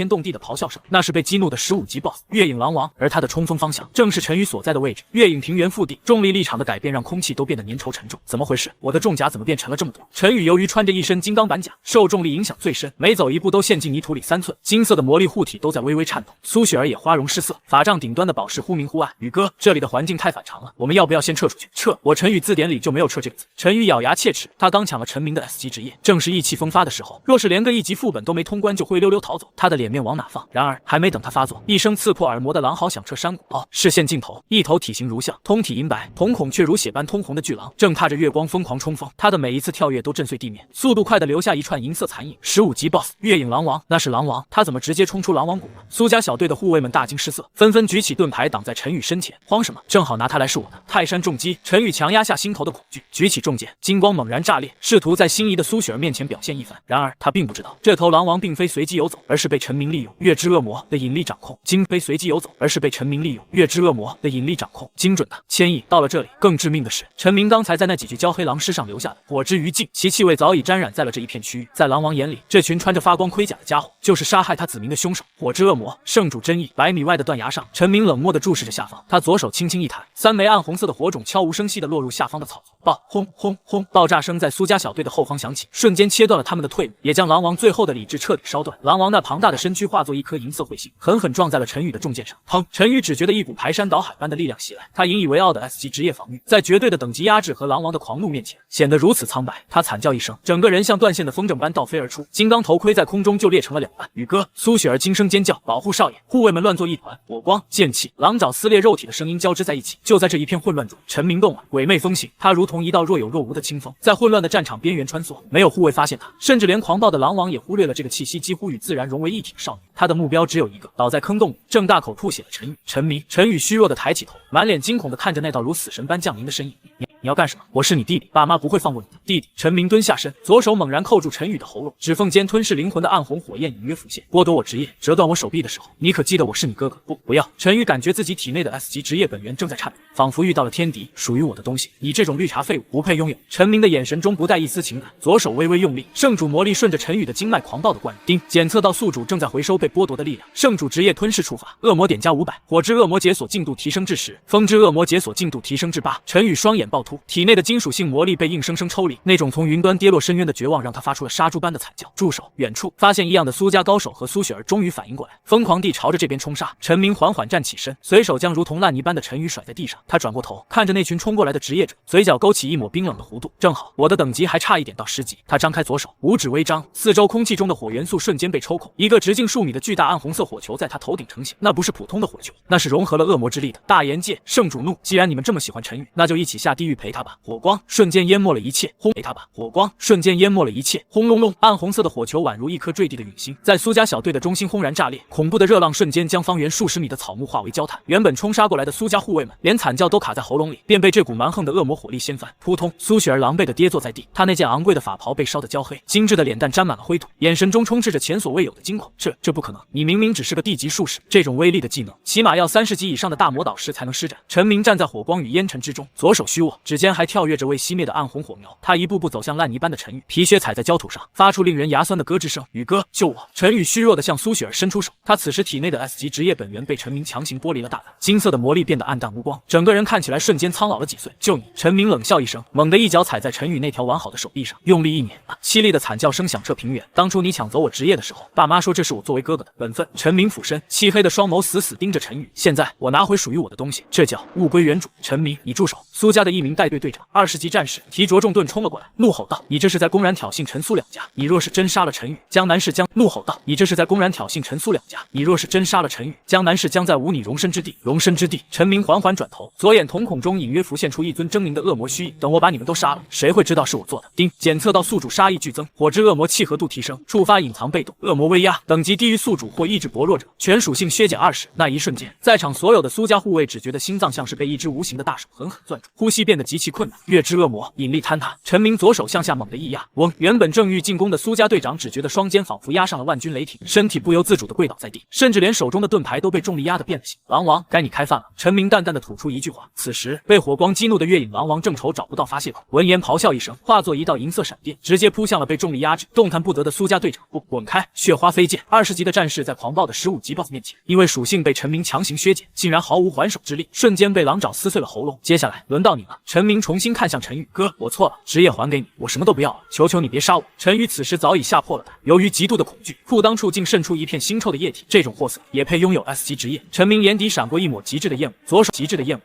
动地的咆哮声，那是被激怒的15级 BOSS 月影狼王，而他的冲锋方向正是陈宇所在的位置。月影平原腹地，重力力场的改变让空气都变得粘稠沉重。怎么回事？我的重甲怎么变沉了这么多？陈宇由于穿着一身金刚板甲，受重力影响最深，每走一步都陷进泥土里3寸，金色的魔力护体都在微微颤抖。苏雪儿也花容失色，法杖顶端的宝导师忽明忽暗。宇哥，这里的环境太反常了，我们要不要先撤出去？撤？我陈宇字典里就没有撤这个字。陈宇咬牙切齿，他刚抢了陈明的 S 级职业，正是意气风发的时候。若是连个1级副本都没通关，就灰溜溜逃走，他的脸面往哪放？然而还没等他发作，一声刺破耳膜的狼嚎响彻山谷。视线尽头，一头体型如象、通体银白、瞳孔却如血般通红的巨狼，正踏着月光疯狂冲锋。他的每一次跳跃都震碎地面，速度快的留下一串银色残影。15级 BOSS 月影狼王，那是狼王，他怎么直接冲出狼王谷了？苏家小队的护卫们大惊失色，纷纷举起盾牌挡在陈宇身前。慌什么？正好拿他来是我的泰山重击！陈宇强压下心头的恐惧，举起重剑，金光猛然炸裂，试图在心仪的苏雪儿面前表现一番。然而他并不知道，这头狼王并非随机游走，而是被陈明利用月之恶魔的引力掌控。非随机游走，而是被陈明利用月之恶魔的引力掌控。精准的牵引。到了这里，更致命的是，陈明刚才在那几具焦黑狼尸上留下的火之余烬，其气味早已沾染在了这一片区域。在狼王眼里，这群穿着发光盔甲的家伙就是杀害他子民的凶手。火之恶魔，圣主真意。100米外的断崖上，陈明冷漠地注视着下方，他左手轻轻一弹，3枚暗红色的火种悄无声息地落入下方的草丛。爆！轰轰轰！爆炸声在苏家小队的后方响起，瞬间切断了他们的退路，也将狼王最后的理智彻底烧断。狼王那庞大的身躯化作一颗银色彗星，狠狠撞在了陈宇的重剑上。砰！陈宇只觉得一股排山倒海般的力量袭来，他引以为傲的 S 级职业防御，在绝对的等级压制和狼王的狂怒面前，显得如此苍白。他惨叫一声，整个人像断线的风筝般倒飞而出，金刚头盔在空中就裂成了2半。宇哥！苏雪儿惊声尖叫，保护少爷！护卫们乱作一团，火光、剑气、狼爪撕裂肉体的声音交织在一起。就在这一片混乱中，陈明动了，鬼魅风行，他如同一道若有若无的清风，在混乱的战场边缘穿梭。没有护卫发现他，甚至连狂暴的狼王也忽略了这个气息几乎与自然融为一体的少年。他的目标只有一个，倒在坑洞里正大口吐血的陈宇。陈宇虚弱的抬起头，满脸惊恐的看着那道如死神般降临的身影。你要干什么？我是你弟弟，爸妈不会放过你的。弟弟。陈明蹲下身，左手猛然扣住陈宇的喉咙，指缝间吞噬灵魂的暗红火焰隐约浮现。剥夺我职业，折断我手臂的时候，你可记得我是你哥哥？不要！陈宇感觉自己体内的 S 级职业本源正在颤抖，仿佛遇到了天敌，属于我的东西，你这种绿茶废物不配拥有。陈明的眼神中不带一丝情感，左手微微用力，圣主魔力顺着陈宇的经脉狂暴的灌入。丁，检测到宿主正在回收被剥夺的力量。圣主职业吞噬触发，恶魔点加500，火之恶魔解锁进度提升至10，风之恶魔解锁进度提升至8。陈宇双眼暴突，体内的金属性魔力被硬生生抽离，那种从云端跌落深渊的绝望让他发出了杀猪般的惨叫。住手！远处发现异样的苏家高手和苏雪儿终于反应过来，疯狂地朝着这边冲杀。陈明缓缓站起身，随手将如同烂泥般的陈宇甩在地上。他转过头，看着那群冲过来的职业者，嘴角勾起一抹冰冷的弧度。正好，我的等级还差一点到10级。他张开左手，五指微张，四周空气中的火元素瞬间被抽空，一个直径数米的巨大暗红色火球在他头顶成型。那不是普通的火球，那是融合了恶魔之力的大炎界。圣主怒！既然你们这么喜欢陈宇，那就一起下地狱陪他吧！火光瞬间淹没了一切，轰！陪他吧！火光瞬间淹没了一切，轰隆隆！暗红色的火球宛如一颗坠地的陨星，在苏家小队的中心轰然炸裂，恐怖的热浪瞬间将方圆数十米的草木化为焦炭。原本冲杀过来的苏家护卫们，连惨叫都卡在喉咙里，便被这股蛮横的恶魔火力掀翻。扑通！苏雪儿狼狈地跌坐在地，她那件昂贵的法袍被烧得焦黑，精致的脸蛋沾满了灰土，眼神中充斥着前所未有的惊恐。这不可能！你明明只是个地级术士，这种威力的技能，起码要30级以上的大魔导师才能施展。陈明站在火光与烟尘之中，左手虚握，指尖还跳跃着未熄灭的暗红火苗。他一步步走向烂泥般的陈宇，皮靴踩在焦土上，发出令人牙酸的咯吱声。宇哥，救我！陈宇虚弱地向苏雪儿伸出手，他此时体内的 S 级职业本源被陈明强行剥离了大半，金色的魔力变得暗淡无光，整个人看起来瞬间苍老了几岁。救你！陈明冷笑一声，猛地一脚踩在陈宇那条完好的手臂上，用力一碾，凄厉的惨叫声响彻平原。当初你抢走我职业的时候，爸妈说这是我作为哥哥的本分。陈明俯身，漆黑的双眸死死盯着陈宇。现在我拿回属于我的东西，这叫物归原主。陈明，你住手！苏家的一名带队队长，20级战士提着重盾冲了过来，怒吼道：“你这是在公然挑衅陈苏两家！你若是真杀了陈宇，江南市将……”怒吼道：“你这是在公然挑衅陈苏两家！你若是真杀了陈宇，江南市将再无你容身之地！容身之地！”陈明缓缓转头，左眼瞳孔中隐约浮现出一尊狰狞的恶魔虚影。等我把你们都杀了，谁会知道是我做的？丁，检测到宿主杀意剧增，火之恶魔契合度提升，触发隐藏被动恶魔威压，等级低于宿主或意志薄弱者，全属性削减20。那一瞬间，在场所有的苏家护卫只觉得心脏像是被一只无形的大手狠狠攥住，呼吸变得极其困难。月之恶魔引力坍塌，陈明左手向下猛地一压，嗡！原本正欲进攻的苏家队长只觉得双肩仿佛压上了万钧雷霆，身体不由自主地跪倒在地，甚至连手中的盾牌都被重力压得变了形。狼王，该你开饭了！陈明淡淡地吐出一句话。此时被火光激怒的月影狼王正愁找不到发泄口，闻言咆哮一声，化作一道银色闪电，直接扑向了被重力压制、动弹不得的苏家队长。不，滚开！血花飞溅，20级的战士在狂暴的15级 BOSS 面前，因为属性被陈明强行削减，竟然毫无还手之力，瞬间被狼爪撕碎了喉咙。接下来轮到你了。陈陈明重新看向陈宇，哥，我错了，职业还给你，我什么都不要了，求求你别杀我。陈宇此时早已吓破了胆，由于极度的恐惧，裤裆处竟渗出一片腥臭的液体，这种货色也配拥有 S 级职业？陈明眼底闪过一抹极致的厌恶，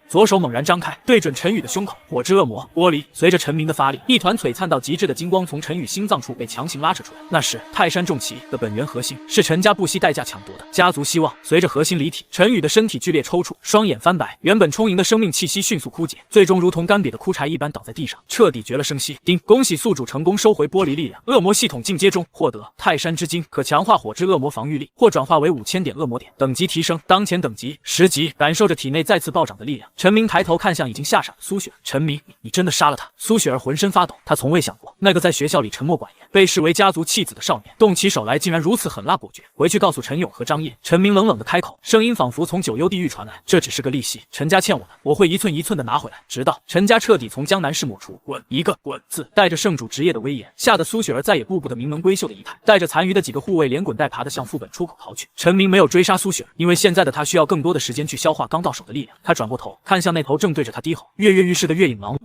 左手猛然张开，对准陈宇的胸口，火之恶魔剥离。随着陈明的发力，一团璀璨到极致的金光从陈宇心脏处被强行拉扯出来。那是泰山重骑的本源核心，是陈家不惜代价抢夺的家族希望。随着核心离体，陈宇的身体剧烈抽搐，双眼翻白，原本充盈的生命气息迅速枯竭，最终如同干瘪的枯柴一般倒在地上，彻底绝了声息。丁，恭喜宿主成功收回玻璃力量，恶魔系统进阶中，获得泰山之金，可强化火之恶魔防御力，或转化为5000点恶魔点，等级提升，当前等级10级。感受着体内再次暴涨的力量，陈明抬头看向已经吓傻的苏雪儿。陈明，你真的杀了他？苏雪儿浑身发抖，她从未想过，那个在学校里沉默寡言，被视为家族弃子的少年，动起手来竟然如此狠辣果决。回去告诉陈勇和张烨。陈明冷冷的开口，声音仿佛从九幽地狱传来，这只是个利息，陈家欠我的，我会一寸一寸的拿回来，直到陈家彻底从江南市抹除。滚一个滚字，带着圣主职业的威严，吓得苏雪儿再也步步的名门闺秀的仪态，带着残余的几个护卫连滚带爬的向副本出口逃去。陈明没有追杀苏雪儿，因为现在的他需要更多的时间去消化刚到手的力量。他转过头看向那头正对着他低吼跃跃欲试的月影狼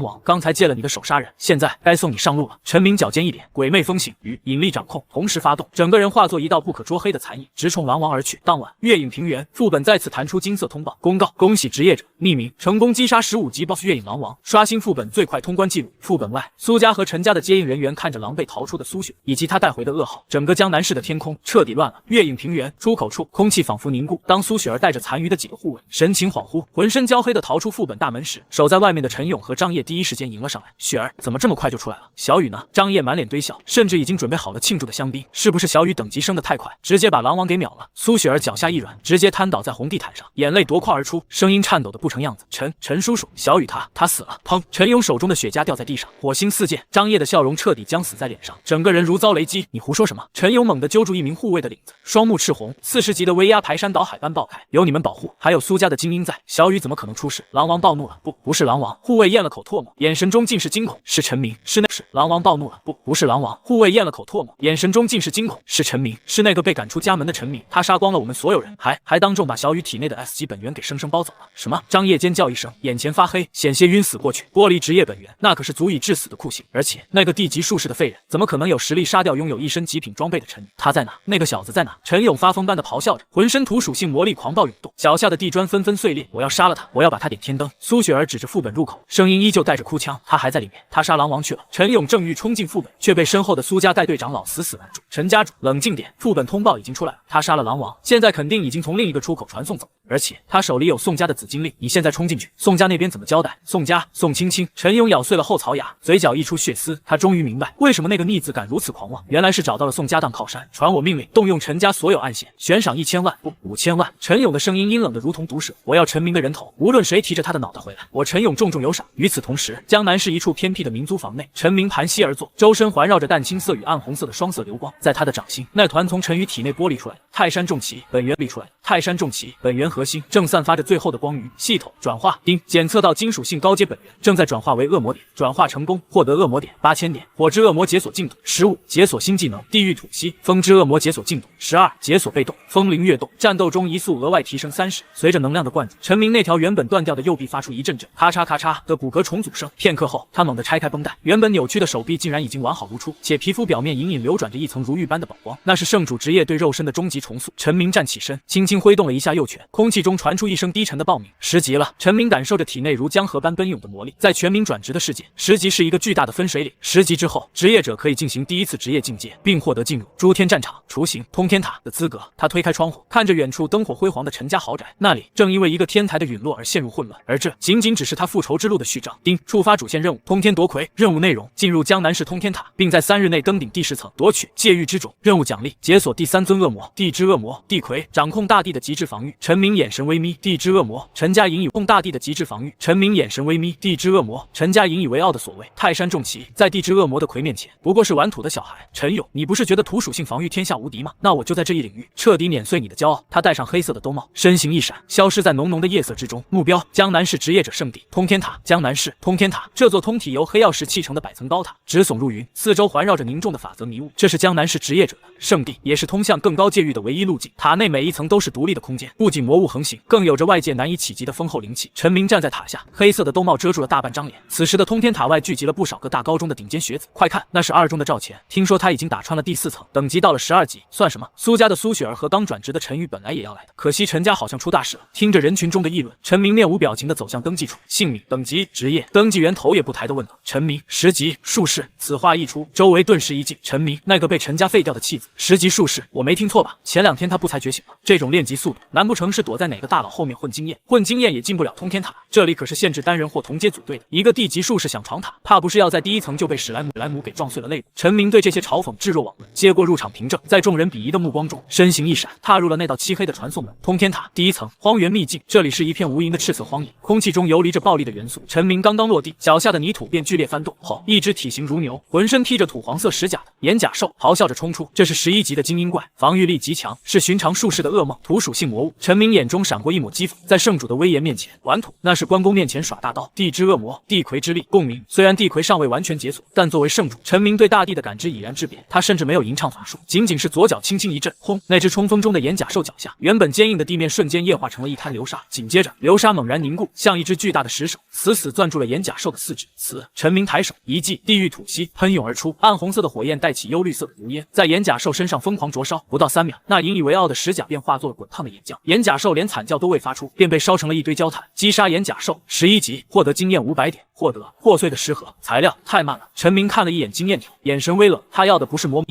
王，刚才借了你的手杀人，现在该送你上路了。陈明脚尖一点，鬼魅风行与引力掌控同时发动，整个人化作一道不可捉黑的残影，直冲狼王而去。当晚，月影平原副本再次弹出金色通报公告，恭喜职业者匿名成功击杀15级 BOSS 月影狼王，刷新副本最快通关记录。副本外，苏家和陈家的接应人员看着狼狈逃出的苏雪以及他带回的噩耗，整个江南市的天空彻底乱了。月影平原出口处，空气仿佛凝固。当苏雪儿带着残余的几个护卫神情恍惚，浑身焦黑的逃出副本大门时，守在外面的陈勇和张烨第一时间迎了上来。雪儿怎么这么快就出来了？小雨呢？张烨满脸堆笑，甚至已经准备好了庆祝的香槟。是不是小雨等级升得太快，直接把狼王给秒了？苏雪儿脚下一软，直接瘫倒在红地毯上，眼泪夺眶而出，声音颤抖的不成样子。陈叔叔，小雨他死了！砰！陈勇手中的雪茄掉在地上，火星四溅。张烨的笑容彻底僵死在脸上，整个人如遭雷击。你胡说什么？陈勇猛地揪住一名护卫的领子，双目赤红，40级的威压排山倒海般爆开。有你们保护，还有苏家的精英在，小雨怎么可能出事？狼王暴怒了，不是狼王。护卫咽了口唾沫，眼神中尽是惊恐。是陈明，是狼王暴怒了，不是狼王。护卫咽了口唾沫，眼神中尽是惊恐。是陈明，是那个被赶出家门的陈明，他杀光了我们所有人，还当众把小雨体内的 S 级本源给生生包走了。什么？张烨尖叫一声，眼前发黑，险些晕死过去。剥离职业本源，那可是足以致死的酷刑，而且那个地级术士的废人，怎么可能有实力杀掉拥有一身极品装备的陈宇？他在哪？那个小子在哪？陈勇发疯般的咆哮着，浑身土属性魔力狂暴涌动，脚下的地砖纷纷碎裂。我要杀了他，我要把他点天灯。苏雪儿指着副本入口，声音依旧带着哭腔，他还在里面，他杀狼王去了。陈勇正欲冲进副本，却被身后的苏家带队长老死拦住。陈家主，冷静点，副本通报已经出来了，他杀了狼王，现在肯定已经从另一个出口传送走，而且他手里有宋家的紫金令，你现在冲进去，宋家那边怎么交代？宋青青。陈勇咬碎了后槽牙，嘴角溢出血丝，他终于明白为什么那个逆子敢如此狂妄，原来是找到了宋家当靠山，传我命令，动用陈家所有暗线，悬赏1000万，不5000万。陈勇的声音阴冷的如同毒蛇，我要陈明的人头，无论谁提着他的脑袋回来，我陈勇重重有赏。与此同时，江南是一处偏僻的民租房内，陈明盘膝而坐，周身环绕着淡青色与暗红色的双色流光，在他的掌心，那团从陈宇体内剥离出来的泰山重骑本源力出来，泰山重骑本源核心正散发着最后的光晕。系统转化丁，检测到金属性高阶本源，正在转化为恶魔点，转化成功，获得恶魔点8000点。火之恶魔解锁进度15，解锁新技能地狱吐息。风之恶魔解锁进度12，解锁被动风灵跃动，战斗中移速额外提升30。随着能量的灌注，陈明那条原本断掉的右臂发出一阵阵咔嚓咔嚓的骨骼重组声。片刻后，他猛地拆开绷带，原本扭曲的手臂竟然已经完好如初，且皮肤表面隐隐流转着一层如玉般的宝光，那是圣主职业对肉身的终极重塑。陈明站起身，轻轻挥动了一下右拳，空气中传出一声低沉的爆鸣。10级了，陈明感受着体内如江河般奔涌的魔力。在全民转职的世界，10级是一个巨大的分水岭。10级之后，职业者可以进行第一次职业进阶，并获得进入诸天战场、雏形、通天塔的资格。他推开窗户，看着远处灯火辉煌的陈家豪宅，那里正因为一个天台的陨落而陷入混乱，而这仅仅只是他复仇之路的序章。丁，触发主线任务通天夺魁，任务内容：进入江南市通天塔，并在3日内登顶第10层，夺取界域之种。任务奖励：解锁第3尊恶魔地之恶魔地魁，掌控大地的极致防御。陈明眼神微眯，地之恶魔陈家引以控大地的极致防御。陈明眼神微眯，地之恶魔陈家引以为傲的所谓泰山重骑，在地之恶魔的魁面前不过是玩土的小孩。陈勇，你不是觉得土属性防御天下无敌吗？那我就在这一领域彻底碾碎你的骄傲。他戴上黑色的兜帽，身形一闪，消失在浓浓的夜色之中。目标：江南市职业者圣地通天塔。江南市通天塔，这座通体由黑曜石砌成的百层高塔，直耸入云，四周环绕着凝重的法则迷雾。这是江南市职业者的圣地，也是通向更高界域的的唯一路径。塔内每一层都是独立的空间，不仅魔物横行，更有着外界难以企及的丰厚灵气。陈明站在塔下，黑色的兜帽遮住了大半张脸。此时的通天塔外聚集了不少个大高中的顶尖学子，快看，那是2中的赵钱，听说他已经打穿了第4层，等级到了12级，算什么？苏家的苏雪儿和刚转职的陈宇本来也要来的，可惜陈家好像出大事了。听着人群中的议论，陈明面无表情地走向登记处，姓名、等级、职业。登记员头也不抬地问道：“陈明，10级术士。”此话一出，周围顿时一静。陈明，那个被陈家废掉的弃子，10级术士，我没听错吧？前2天他不才觉醒吗？这种练级速度，难不成是躲在哪个大佬后面混经验？混经验也进不了通天塔，这里可是限制单人或同阶组队的。一个地级术士想闯塔，怕不是要在第1层就被史莱姆给撞碎了肋骨？陈明对这些嘲讽置若罔闻，接过入场凭证，在众人鄙夷的目光中，身形一闪，踏入了那道漆黑的传送门。通天塔第1层，荒原秘境，这里是一片无垠的赤色荒野，空气中游离着暴力的元素。陈明刚刚落地，脚下的泥土便剧烈翻动，后一只体型如牛、浑身披着土黄色石甲的眼甲兽咆哮着冲出，这是11级的精英怪，防御力极强，是寻常术士的噩梦，土属性魔物。陈明眼中闪过一抹讥讽，在圣主的威严面前玩土，那是关公面前耍大刀。地之恶魔，地魁之力，共鸣。虽然地魁尚未完全解锁，但作为圣主，陈明对大地的感知已然质变，他甚至没有吟唱法术，仅仅是左脚轻轻一震，轰！那只冲锋中的眼甲兽脚下，原本坚硬的地面瞬间液化成了一滩流沙，紧接着流沙猛然凝固，像一只巨大的石手，死死攥住了眼甲兽的4指。陈明抬手一记地狱吐息喷涌而出，暗红色的火焰带起幽绿色的毒烟，在眼甲兽身上疯狂灼烧，不到3秒，那引以为傲的石甲便化作了滚烫的岩浆。眼甲兽连惨叫都未发出，便被烧成了一堆焦炭。击杀眼甲兽，11级，获得经验500点，获得破碎的石盒。材料太慢了。陈明看了一眼经验条，眼神微冷，他要的不是磨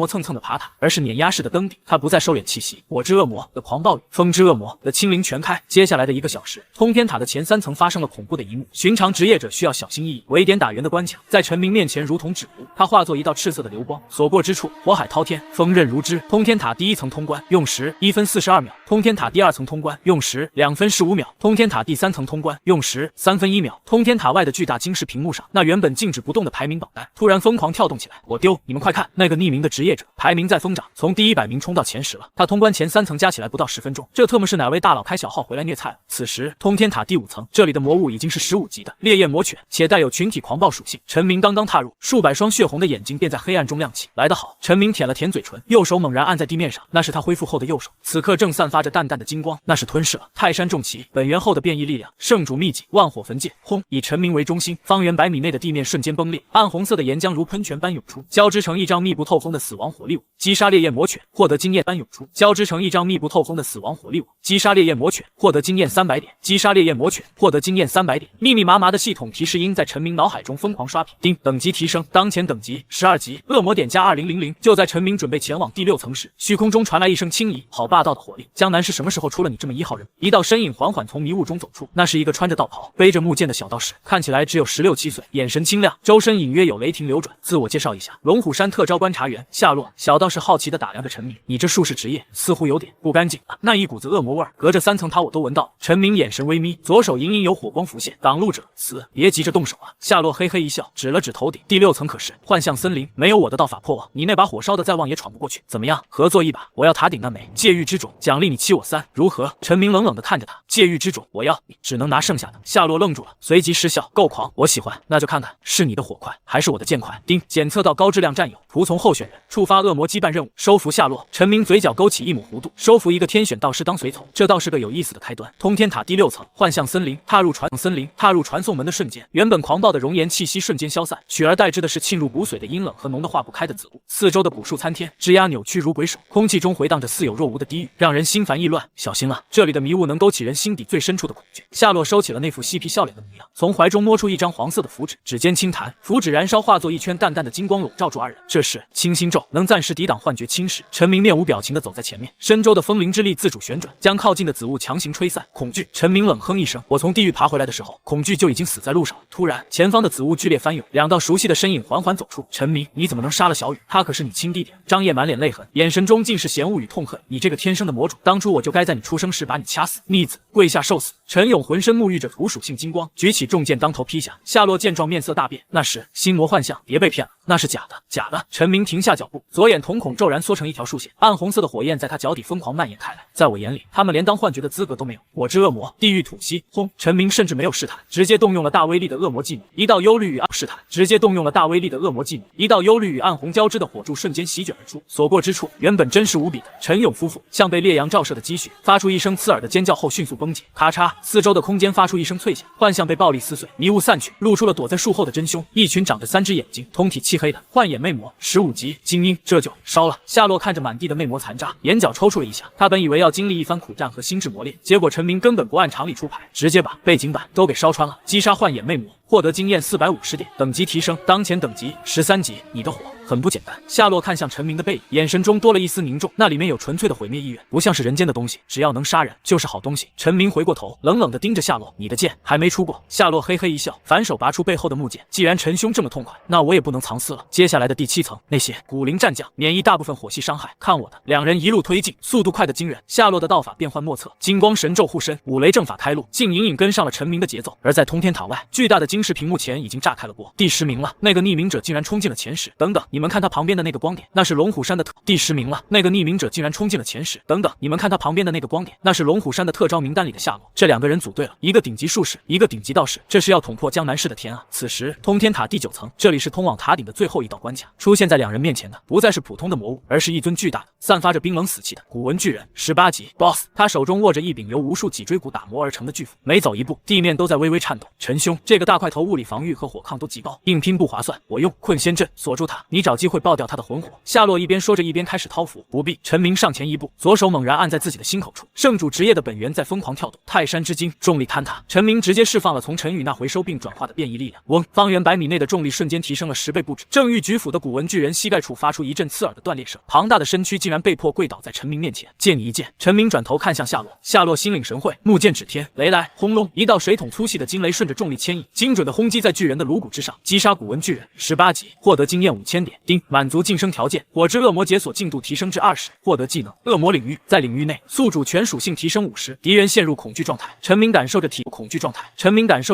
蹭蹭的爬塔，而是碾压式的登顶。他不再收敛气息，火之恶魔的狂暴雨，风之恶魔的清灵全开。接下来的1个小时，通天塔的前3层发生了恐怖的一幕，寻常职业者需要小心翼翼，围点打圆的关卡在陈明面前如同纸糊，他化作一道赤色的流光，所过之处火海滔天，锋刃如织。通天塔第1层通关用时1分42秒，通天塔第2层通关用时2分15秒，通天塔第3层通关用时3分1秒。通天塔外的巨大晶石屏幕上，那原本静止不动的排名榜单突然疯狂跳动起来。我丢，你们快看，那个匿名的职业者排名在疯涨，从第100名冲到前10了。他通关前3层加起来不到10分钟，这特么是哪位大佬开小号回来虐菜了？此时通天塔第5层，这里的魔物已经是15级的烈焰魔犬，且带有群体狂暴属性。陈明刚刚踏入，数百双血红的眼睛便在黑暗中亮起。来得好！陈明舔了舔嘴唇，右手猛然按在地面上，那是他恢复后的右手，此刻正散发着淡淡的金光，那是吞噬了泰山重骑本源后的变异力量。圣主秘籍万火焚界，轰！以陈明为中心，方圆100米内的地面瞬间崩裂，暗红色的岩浆如喷泉般涌出，交织成一张密不透风的死亡火力舞。击杀烈焰魔犬，获得经验般涌出，交织成一张密不透风的死亡火力舞。击杀烈焰魔犬，获得经验300点。击杀烈焰魔犬，获得经验300点。密密麻麻的系统提示音在陈明脑海中疯狂刷屏。丁，等级提升，当前等级12级，恶魔点加2000。就在陈明准备前往第6层时，虚空中传来一声轻疑，好霸道的火力！江南是什么时候出了你这么1号人？一道身影缓缓从迷雾中走出，那是一个穿着道袍、背着木剑的小道士，看起来只有16、17岁，眼神清亮，周身隐约有雷霆流转。自我介绍一下，龙虎山特招观察员，夏洛。小道士好奇地打量着陈明，你这术士职业似乎有点不干净啊，那一股子恶魔味儿，隔着3层塔我都闻到。陈明眼神微眯，左手隐隐有火光浮现，挡路者死，别急着动手啊！夏洛嘿嘿一笑，指了指头顶，第6层可是幻象森林，没有我的道法破网，你那把火烧的再旺也闯不过去。怎么样，合作一把？我要塔顶那枚戒狱之种，奖励你7我3，如何？陈明冷冷地看着他，戒狱之种，我要，你只能拿剩下的。夏洛愣住了，随即失笑，够狂，我喜欢，那就看看是你的火快还是我的剑快。丁，检测到高质量战友，服从候选人，触发恶魔羁绊任务，收服夏洛。陈明嘴角勾起一抹弧度，收服一个天选道师当随从，这倒是个有意思的开端。通天塔第6层，幻象森林，踏入传送门的瞬间，原本狂暴的熔岩气息瞬间消散，取而代之的是沁入骨髓的阴冷和浓得化不开的紫雾。四周的古树参天，枝桠扭曲如鬼手，空气中回荡着似有若无的低语，让人心烦意乱。小心了，这里的迷雾能勾起人心底最深处的恐惧。夏洛收起了那副嬉皮笑脸的模样，从怀中摸出一张黄色的符纸，指尖轻弹，符纸燃烧，化作一圈淡淡的金光笼罩住二人。这是清心咒，能暂时抵挡幻觉侵蚀。陈明面无表情地走在前面，身周的风灵之力自主旋转，将靠近的紫雾强行吹散。恐惧！陈明冷哼一声，我从地狱爬回来的时候，恐惧就已经死在路上了。突然，前方的紫雾剧烈翻涌，两道熟悉的身影缓缓走出。陈明，你怎么能杀了小雨？他可是你亲弟弟。张烨满脸泪痕，眼神中尽是嫌恶与痛恨。你这个天生的魔主，当初我就该在你出生时把你掐死。逆子，跪下受死！陈勇浑身沐浴着土属性金光，举起重剑当头劈下。夏洛见状面色大变，那是心魔幻象，别被骗了，那是假的，假的！陈明停下脚步，左眼瞳孔骤然缩成一条竖线，暗红色的火焰在他脚底疯狂蔓延开来。在我眼里，他们连当幻觉的资格都没有。我之恶魔，地狱吐息！轰！陈明甚至没有试探，直接动用了大威力的恶魔技能，一道忧虑与暗红交织的火柱瞬间席卷而出，所过之处原本真实无比的陈勇夫妇，像被烈阳照射的积雪，发出一声刺耳的尖叫后迅速崩解，咔嚓，四周的空间发出一声脆响，幻象被暴力撕碎，迷雾散去，露出了躲在树后的真凶，一群长着3只眼睛、通体漆黑的幻眼魅魔。15级精英，这就烧了。夏洛看着满地的魅魔残渣，眼角抽搐了一下。他本以为要经历一番苦战和心智磨练，结果陈明根本不按常理出牌，直接把背景板都给烧穿了。击杀幻眼魅魔，获得经验450点，等级提升，当前等级13级。你的火很不简单。夏洛看向陈明的背影，眼神中多了一丝凝重，那里面有纯粹的毁灭意愿，不像是人间的东西，只要能杀人就是好东西。陈明回过头，冷冷地盯着夏洛：“你的剑还没出过。”夏洛嘿嘿一笑，反手拔出背后的木剑。既然陈兄这么痛快，那我也不能藏私了。接下来的第7层，那些古灵战将免疫大部分火系伤害，看我的！两人一路推进，速度快得惊人。夏洛的道法变幻莫测，金光神咒护身，五雷正法开路，竟隐隐跟上了陈明的节奏。而在通天塔外，巨大的晶石屏幕前已经炸开了锅。第10名了，那个匿名者竟然冲进了前10。等等，你们看他旁边的那个光点，那是龙虎山的第10名了，那个匿名者竟然冲进了前10。等等，你们看他旁边的那个光点，那是龙虎山的特招名单里的夏洛。这2个人组对了，一个顶级术士，一个顶级道士，这是要捅破江南市的天啊！此时，通天塔第9层，这里是通往塔顶的最后一道关卡。出现在2人面前的，不再是普通的魔物，而是一尊巨大的、散发着冰冷死气的古文巨人，18级 BOSS。他手中握着一柄由无数脊椎骨打磨而成的巨斧，每走一步，地面都在微微颤抖。陈兄，这个大块头物理防御和火抗都极高，硬拼不划算。我用困仙阵锁住他，你找机会爆掉他的魂火。夏洛一边说着，一边开始掏符。不必。陈明上前一步，左手猛然按在自己的心口处，圣主职业的本源在疯狂跳动，泰山之精重力坍塌。陈明直接释放了从陈宇那回收并转化的变异力量，嗡，方圆100米内的重力瞬间提升了10倍不止。正欲举斧的古文巨人膝盖处发出一阵刺耳的断裂声，庞大的身躯竟然被迫跪倒在陈明面前。借你一剑。陈明转头看向夏洛，夏洛心领神会，木剑指天，雷来，轰隆，一道水桶粗细的惊雷顺着重力牵引，精准的轰击在巨人的颅骨之上，击杀古文巨人，18级，获得经验5000点。丁，满足晋升条件，火之恶魔解锁进度提升至20，获得技能恶魔领域，在领域内宿主全属性提升50，敌人陷入恐惧状态。陈明感受着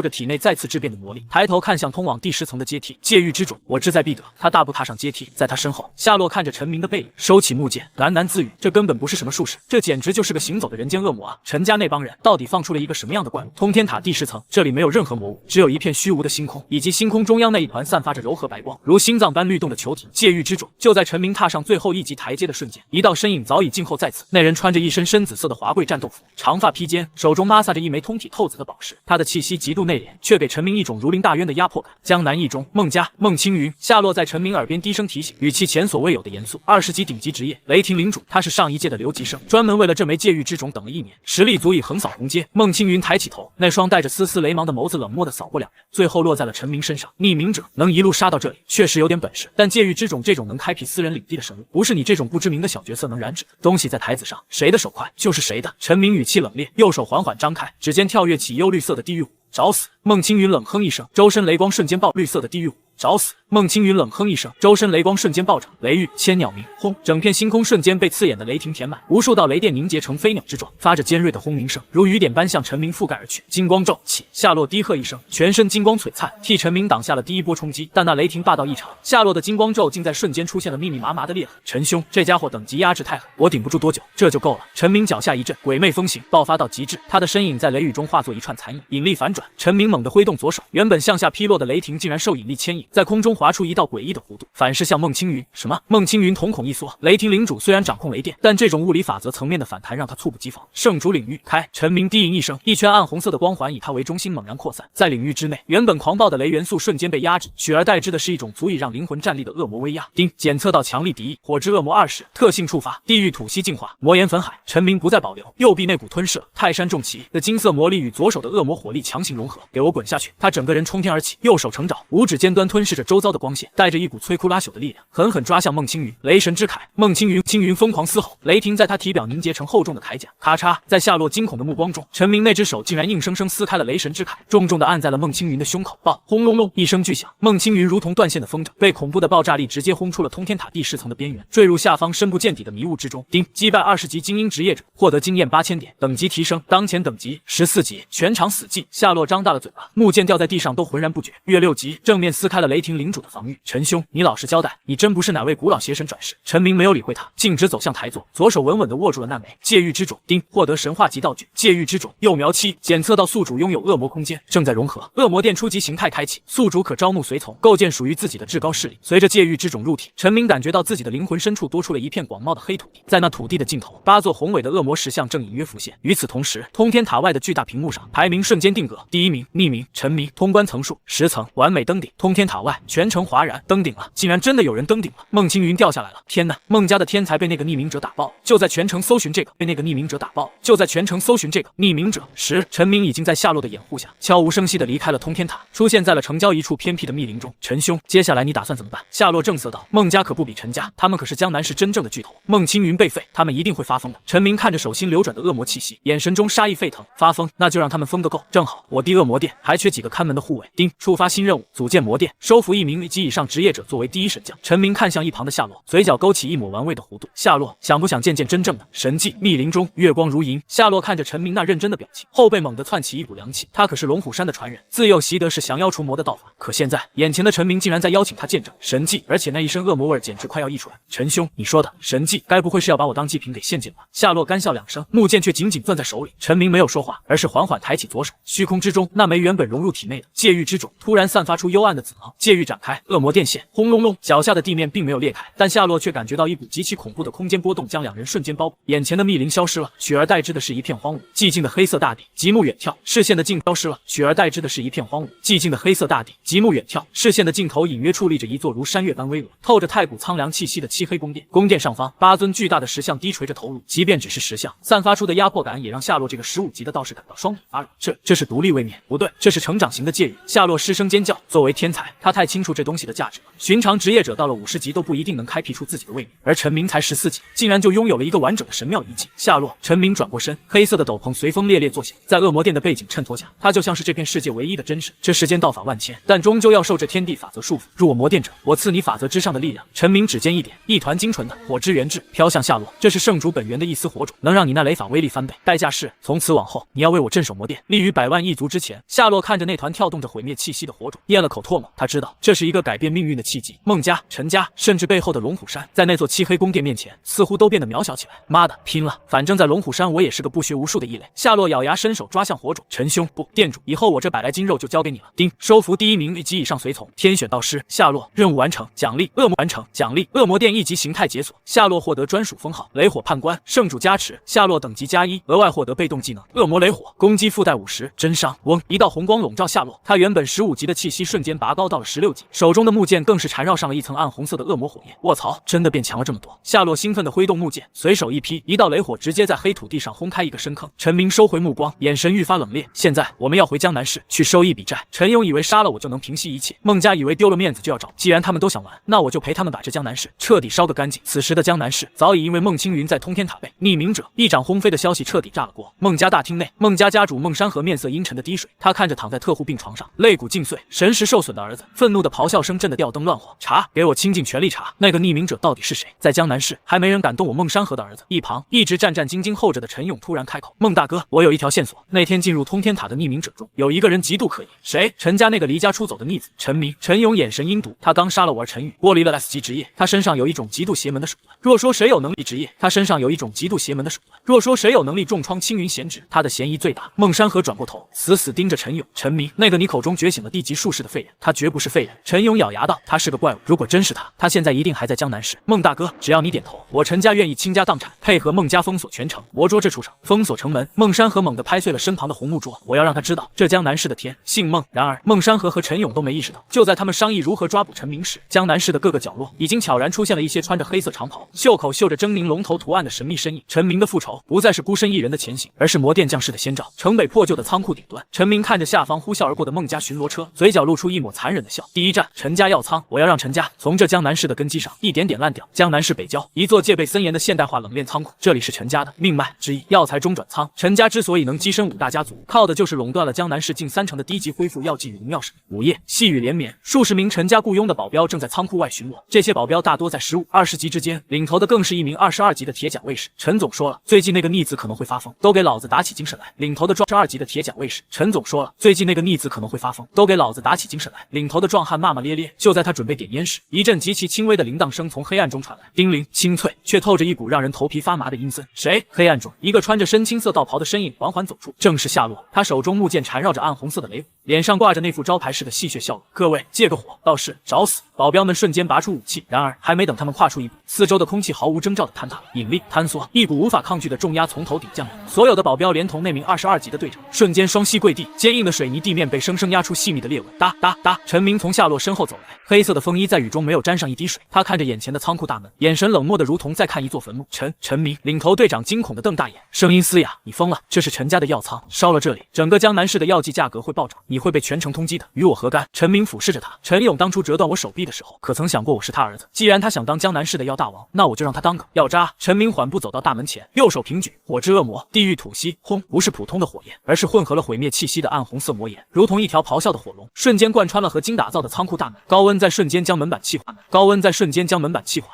体内再次质变的魔力，抬头看向通往第10层的阶梯，界域之种，我志在必得。他大步踏上阶梯，在他身后，夏洛看着陈明的背影，收起木剑，喃喃自语：这根本不是什么术士，这简直就是个行走的人间恶魔啊！陈家那帮人到底放出了一个什么样的怪物？通天塔第10层，这里没有任何魔物，只有一片虚无的星空，以及星空中央那一团散发着柔和白光，如心脏般律动的球体。界域之种。就在陈明踏上最后1级台阶的瞬间，一道身影早已静候在此。那人穿着一身深紫色的华贵战斗服，长发披肩，手中抹撒着一枚通体透紫的宝石。他的气息极度内敛，却给陈明一种如临大渊的压迫感。江南一中，孟家，孟青云。夏洛在陈明耳边低声提醒，语气前所未有的严肃。20级顶级职业，雷霆领主。他是上一届的留级生，专门为了这枚界域之种等了1年，实力足以横扫红阶。孟青云抬起头，那双带着丝丝雷芒的眸子冷漠地扫过2人，最后落在了陈明身上。匿名者能一路杀到这里，确实有点本事，但界域之种这种能开辟私人领地的生物，不是你这种不知名的小角色能染指。东西在台子上，谁的手快就是谁的。陈明语气冷冽，右手缓缓张开，指尖跳跃起幽绿色的地狱舞，找死！孟青云冷哼一声，周身雷光瞬间爆，绿色的地狱舞，找死！孟青云冷哼一声，周身雷光瞬间暴涨，雷域千鸟鸣，轰！整片星空瞬间被刺眼的雷霆填满，无数道雷电凝结成飞鸟之状，发着尖锐的轰鸣声，如雨点般向陈明覆盖而去。金光咒起！夏洛低喝一声，全身金光璀璨，替陈明挡下了第一波冲击。但那雷霆霸道异常，夏洛的金光咒竟在瞬间出现了密密麻麻的裂痕。陈兄，这家伙等级压制太狠，我顶不住多久，这就够了。陈明脚下一震，鬼魅风行爆发到极致，他的身影在雷雨中化作一串残影，引力反转。陈明猛地挥动左手，原本向下劈落的雷霆竟然受引力牵引，在空中划出一道诡异的弧度，反噬向孟青云。什么？孟青云瞳孔一缩，雷霆领主虽然掌控雷电，但这种物理法则层面的反弹让他猝不及防。圣主领域开！陈明低吟一声，一圈暗红色的光环以他为中心猛然扩散，在领域之内，原本狂暴的雷元素瞬间被压制，取而代之的是一种足以让灵魂站立的恶魔威压。丁，检测到强力敌意，火之恶魔20，特性触发，地狱吐息净化，魔岩粉海。陈明不再保留，右臂内股吞噬了泰山重骑的金色魔力与左手的恶魔火力强行融合，给我滚下去！他整个人冲天而起，右手成爪，五指尖端吞噬着周遭的光线，带着一股摧枯拉朽的力量，狠狠抓向孟青云。雷神之铠！孟青云疯狂嘶吼，雷霆在他体表凝结成厚重的铠甲。咔嚓！在夏洛惊恐的目光中，陈明那只手竟然硬生生撕开了雷神之铠，重重地按在了孟青云的胸口。爆！轰隆隆一声巨响，孟青云如同断线的风筝，被恐怖的爆炸力直接轰出了通天塔第10层的边缘，坠入下方深不见底的迷雾之中。丁，击败20级精英职业者，获得经验8000点，等级提升，当前等级14级，全场死寂。夏洛洛张大了嘴巴，木剑掉在地上都浑然不觉。月6级正面撕开了雷霆领主的防御。陈兄，你老实交代，你真不是哪位古老邪神转世？陈明没有理会他，径直走向台座，左手稳稳地握住了那枚戒狱之种。丁，获得神话级道具戒狱之种。幼苗期检测到宿主拥有恶魔空间，正在融合。恶魔殿初级形态开启，宿主可招募随从，构建属于自己的至高势力。随着戒狱之种入体，陈明感觉到自己的灵魂深处多出了一片广袤的黑土地，在那土地的尽头，8座宏伟的恶魔石像正隐约浮现。与此同时，通天塔外的巨大屏幕上，排名瞬间定格。第1名匿名陈明，通关层数10层，完美登顶。通天塔外全城哗然，登顶了，竟然真的有人登顶了。孟青云掉下来了，天哪！孟家的天才被那个匿名者打爆，就在全城搜寻这个，被那个匿名者打爆，就在全城搜寻这个匿名者时，陈明已经在夏洛的掩护下，悄无声息地离开了通天塔，出现在了城郊一处偏僻的密林中。陈兄，接下来你打算怎么办？夏洛正色道。孟家可不比陈家，他们可是江南市真正的巨头。孟青云被废，他们一定会发疯的。陈明看着手心流转的恶魔气息，眼神中杀意沸腾。发疯，那就让他们疯个够。正好我弟恶魔殿还缺几个看门的护卫。丁，触发新任务，组建魔殿，收服1名及以上职业者作为第1神将。陈明看向一旁的夏洛，嘴角勾起一抹玩味的弧度。夏洛，想不想见见真正的神迹？密林中月光如银，夏洛看着陈明那认真的表情，后背猛地窜起一股凉气。他可是龙虎山的传人，自幼习得是降妖除魔的道法，可现在眼前的陈明竟然在邀请他见证神迹，而且那一身恶魔味简直快要溢出来。陈兄，你说的神迹，该不会是要把我当祭品给献祭了吧？夏洛干笑2声，木剑却紧紧攥在手里。陈明没有说话，而是缓缓抬起左手，虚空之中，那枚原本融入体内的戒狱之种突然散发出幽暗的紫芒，戒狱展开，恶魔殿现，轰隆隆，脚下的地面并没有裂开，但夏洛却感觉到一股极其恐怖的空间波动将2人瞬间包裹。眼前的密林消失了，取而代之的是一片荒芜，寂静的黑色大地，极目远眺，视线的尽消失了，取而代之的是一片荒芜，寂静的黑色大地，极目远眺，视线的尽头隐约矗立着一座如山岳般巍峨、透着太古苍凉气息的漆黑宫殿。宫殿上方，8尊巨大的石像低垂着头颅，即便只是石像，散发出的压迫感也让夏洛这个15级的道士感到双腿发软。这是独立位面，不对，这是成长型的戒狱。夏洛失声尖叫，作为天才，他太清楚这东西的价值了。寻常职业者到了50级都不一定能开辟出自己的位面，而陈明才14级，竟然就拥有了一个完整的神庙遗迹。夏洛，陈明转过身，黑色的斗篷随风猎猎作响，在恶魔殿的背景衬托下，他就像是这片世界唯一的真神。这世间道法万千，但终究要受这天地法则束缚。入我魔殿者，我赐你法则之上的力量。陈明指尖一点，一团精纯的火之元质飘向夏洛，这是圣主本源的一丝火种，能让你那雷法威力翻倍。代价是，从此往后你要为我镇守魔殿，立于百万异族之前。夏洛看着那团跳动着毁灭气息的火种，咽了口唾沫。他知道这是一个改变命运的契机。孟家、陈家，甚至背后的龙虎山，在那座漆黑宫殿面前，似乎都变得渺小起来。妈的，拼了！反正在龙虎山，我也是个不学无术的异类。夏洛咬牙伸手抓向火种。陈兄，不，店主，以后我这100来斤肉就交给你了。丁，收服第1名及以上随从，天选道师。夏洛，任务完成，奖励恶魔完成，奖励恶魔殿1级形态解锁。夏洛获得专属封号雷火判官，圣主加持。夏洛等级+1，额外获得被动技能恶魔雷火，攻击附带50，真伤。嗡，一道红光笼罩夏洛，他原本15级的气息瞬间拔高到了16级，手中的木剑更是缠绕上了一层暗红色的恶魔火焰。卧槽，真的变强了这么多！夏洛兴奋地挥动木剑，随手一劈，一道雷火直接在黑土地上轰开一个深坑。陈明收回目光，眼神愈发冷冽。现在我们要回江南市去收一笔债。陈勇以为杀了我就能平息一切，孟家以为丢了面子就要找，既然他们都想玩，那我就陪他们把这江南市彻底烧个干净。此时的江南市早已因为孟青云在通天塔被匿名者一掌轰飞的消息彻底炸了锅。孟家大厅内，孟家家主孟山河面色阴沉的滴水，他看着躺在特护病床上肋骨尽碎、神识受损的儿子，愤怒的咆哮声震得吊灯乱晃。查，给我倾尽全力查，那个匿名者到底是谁？在江南市还没人敢动我孟山河的儿子。一旁一直战战兢兢候着的陈勇突然开口：孟大哥，我有一条线索，那天进入通天塔的匿名者中有一个人极度可疑。谁？陈家那个离家出走的逆子陈明。陈勇眼神阴毒，他刚杀了我儿陈宇，剥离了 S 级职业，他身上有一种极度邪门的手段。若说谁有能力职业，他身上有一种极度邪门的手段。若说谁有能力重创青云贤旨，他的嫌疑最大。孟山河转过头，死死盯着陈勇。陈明，那个你口中觉醒了地级术士的废人，他绝不是废人。陈勇咬牙道：他是个怪物，如果真是他，他现在一定还在江南市。孟大哥，只要你点头，我陈家愿意倾家荡产，配合孟家封锁全城。魔桌这出城，封锁城门。孟山河猛地拍碎了身旁的红木桌，我要让他知道这江南市的天姓孟。然而孟山河和陈勇都没意识到，就在他们商议如何抓捕陈明时，江南市的各个角落已经悄然出现了一些穿着黑色长袍、袖口绣着狰狞龙头图案的神秘身影。陈明的复仇不再是孤身一人的前行，而是魔殿将士的先兆。城北破旧的仓库顶端，陈明看着下方呼啸而过的孟家巡逻车，嘴角露出一抹残忍的笑。第一站，陈家药仓，我要让陈家从这江南市的根基上一点点烂掉。江南市北郊，一座戒备森严的现代化冷链仓库，这里是陈家的命脉之一，药材中转仓。陈家之所以能跻身5大家族，靠的就是垄断了江南市近30%的低级恢复药剂与灵药神。午夜。夜，细雨连绵，数十名陈家雇佣的保镖正在仓库外巡逻。这些保镖大多在15、20级之间，领头的更是一名22级的铁甲卫士。陈总说了，最近那个逆子可能会发疯，都给老子打起精神来。领头的壮22级的铁甲卫士。陈总说了，最近那个逆子可能会发疯，都给老子打起精神来。领头的壮汉骂骂咧咧。就在他准备点烟时，一阵极其轻微的铃铛声从黑暗中传来，叮铃，清脆，却透着一股让人头皮发麻的阴森。谁？黑暗中，一个穿着深青色道袍的身影缓缓走出，正是夏洛。他手中木剑缠绕着暗红色的雷火，脸上挂着那副招牌式的戏谑笑容。各位，借个火，倒是找死！保镖们瞬间拔出武器，然而还没等他们跨出一步，四周的空气毫无征兆的坍塌、引力、坍缩，一股无法抗拒的重压从头顶降临。所有的保镖连同那名22级的队长，瞬间双膝跪地，坚硬的水泥地面被生生压出细密的裂纹。哒哒哒！陈明从夏洛身后走来，黑色的风衣在雨中没有沾上一滴水。他看着眼前的仓库大门，眼神冷漠的如同在看一座坟墓。陈明，领头队长惊恐的瞪大眼，声音嘶哑：“你疯了！这是陈家的药仓，烧了这里，整个江南市的药剂价格会暴涨，你会被全城通缉的，与我何干？”陈明俯视着他。陈勇当初折断我手臂的时候，可曾想过我是他儿子？既然他想当江南市的药大王，那我就让他当个药渣。陈明缓步走到大门前，右手平举，火之恶魔，地狱吐息，轰！不是普通的火焰，而是混合了毁灭气息的暗红色魔炎，如同一条咆哮的火龙，瞬间贯穿了合金打造的仓库大门。高温在瞬间将门板气化，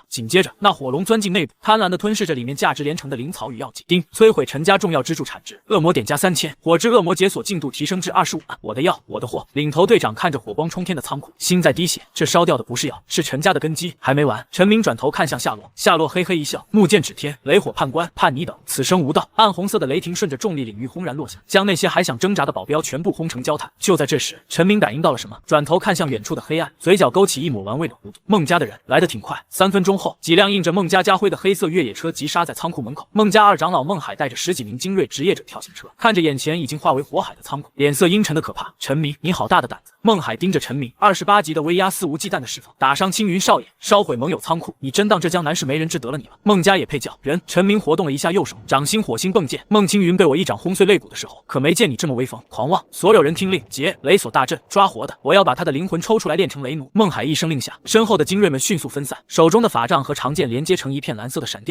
紧接着那火龙钻进内部，贪婪地吞噬着里面价值连城的灵草与药剂。丁，摧毁陈家重要支柱产值，恶魔点加3000，火之恶魔解锁进度提升至25万。我的药，我的货！领头队长看着火光冲天的仓库，心在滴血。这烧掉的不是药，是陈家的根基。还没完，陈明转头看向夏洛，夏洛嘿嘿一笑，木剑指天，雷火判官，判你等此生无道。暗红色的雷霆顺着重力领域轰然落下，将那些还想挣扎的保镖全部轰成焦炭。就在这时，陈明感应到了什么，转头看向远处的黑暗，嘴角勾起一抹玩味的弧度。孟家的人来得挺快，3分钟后，几辆印着孟家家徽的黑色越野车急刹在仓库门口。孟家二长老孟海带着10几名精锐职业者跳下车，看着眼前已经化为火海的仓库，脸色阴沉的可怕。陈明，你好大的胆子！孟海盯着陈明，28级的威压肆无忌惮的释放，打伤青云少爷，烧毁盟友仓库，你真当这江南市没人治得了你吗？孟家也配叫人？陈明活动了一下右手，掌心火星迸溅。孟青云被我一掌轰碎肋骨的时候，可没见你这么威风狂妄。所有人听令，劫雷锁大阵，抓活的，我要把他的灵魂抽出来炼成雷奴。孟海一声令下，身后的精锐们迅速分散，手中的法杖和长剑连接成一片蓝色的闪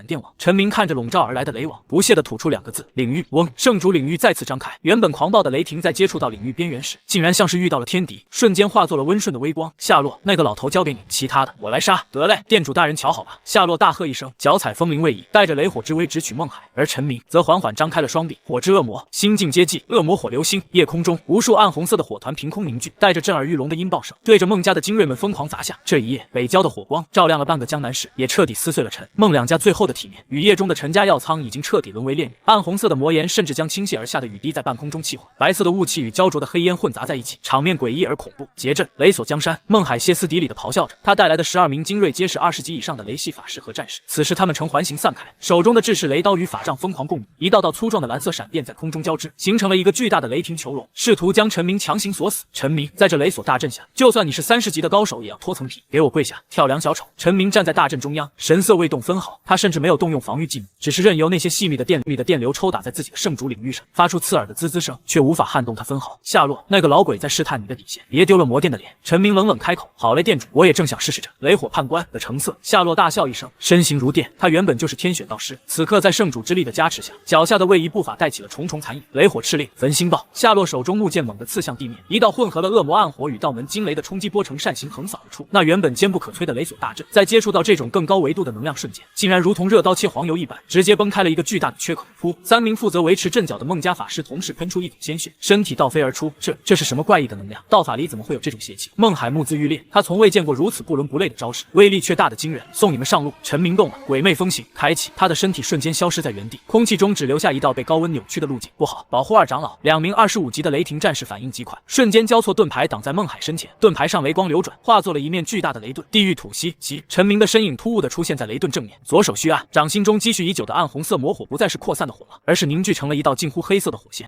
电。网。陈明看着笼罩而来的雷网，不屑地吐出2个字：领域。嗡！圣主领域再次张开，原本狂暴的雷霆在接触到领域边缘时，竟然像是遇到了天敌，瞬间化作了温顺的微光。夏洛，那个老头交给你，其他的我来杀。得嘞，店主大人瞧好吧。夏洛大喝一声，脚踩风铃位移，带着雷火之威直取孟海，而陈明则缓缓张开了双臂。火之恶魔，心境接济，恶魔火流星。夜空中，无数暗红色的火团凭空凝聚，带着震耳欲聋的音爆声，对着孟家的精锐们疯狂砸下。这一夜，北郊的火光照亮了半个江南市，也彻底撕碎了陈孟两家最后的体面。雨夜中的陈家药仓已经彻底沦为炼狱，暗红色的魔炎甚至将倾泻而下的雨滴在半空中气化，白色的雾气与焦灼的黑烟混杂在一起，场面诡异而恐怖。劫阵，雷锁江山。孟海歇斯底里的咆哮着，他带来的12名精锐皆是20级以上的雷系法师和战士。此时他们呈环形散开，手中的制式雷刀与法杖疯狂共舞，一道道粗壮的蓝色闪电在空中交织，形成了一个巨大的雷霆囚笼，试图将陈明强行锁死。陈明，在这雷锁大阵下，就算你是30级的高手，也要脱层皮，给我跪下，跳梁小丑。陈明站在大阵中央，神色未动分毫，他甚至没有动用防御技能，只是任由那些细密的电流抽打在自己的圣主领域上，发出刺耳的滋滋声，却无法撼动他分毫。夏洛，那个老鬼在试探你的底线，别丢了魔殿的脸。陈明冷冷开口：好嘞，店主，我也正想试试这雷火判官的成色。夏洛大笑一声，身形如电，他原本就是天选道师，此刻在圣主之力的加持下，脚下的位移步伐带起了重重残影。雷火敕令，焚心爆。夏洛手中木剑猛地刺向地面，一道混合了恶魔暗火与道门惊雷的冲击波呈扇形横扫而出。那原本坚不可摧的雷锁大阵，在接触到这种更高维度的能量瞬间，竟然如同热刀切黄油一般，直接崩开了一个巨大的缺口。噗！3名负责维持阵脚的孟家法师同时喷出一股鲜血，身体倒飞而出。这是什么怪异的能量？道法里怎么会有这种邪气？孟海目眦欲裂，他从未见过如此不伦不类的招式，威力却大得惊人。送你们上路！陈明动了，鬼魅风行开启，他的身体瞬间消失在原地，空气中只留下一道被高温扭曲的路径。不好，保护二长老！2名25级的雷霆战士反应极快，瞬间交错盾牌挡在孟海身前，盾牌上雷光流转，化作了一面巨大的雷盾。地狱吐息！即陈明的身影突兀地出现在雷盾正面，左手虚按，掌心中积蓄已久的暗红色魔火不再是扩散的火浪，而是凝聚成了一道近乎黑色的火线，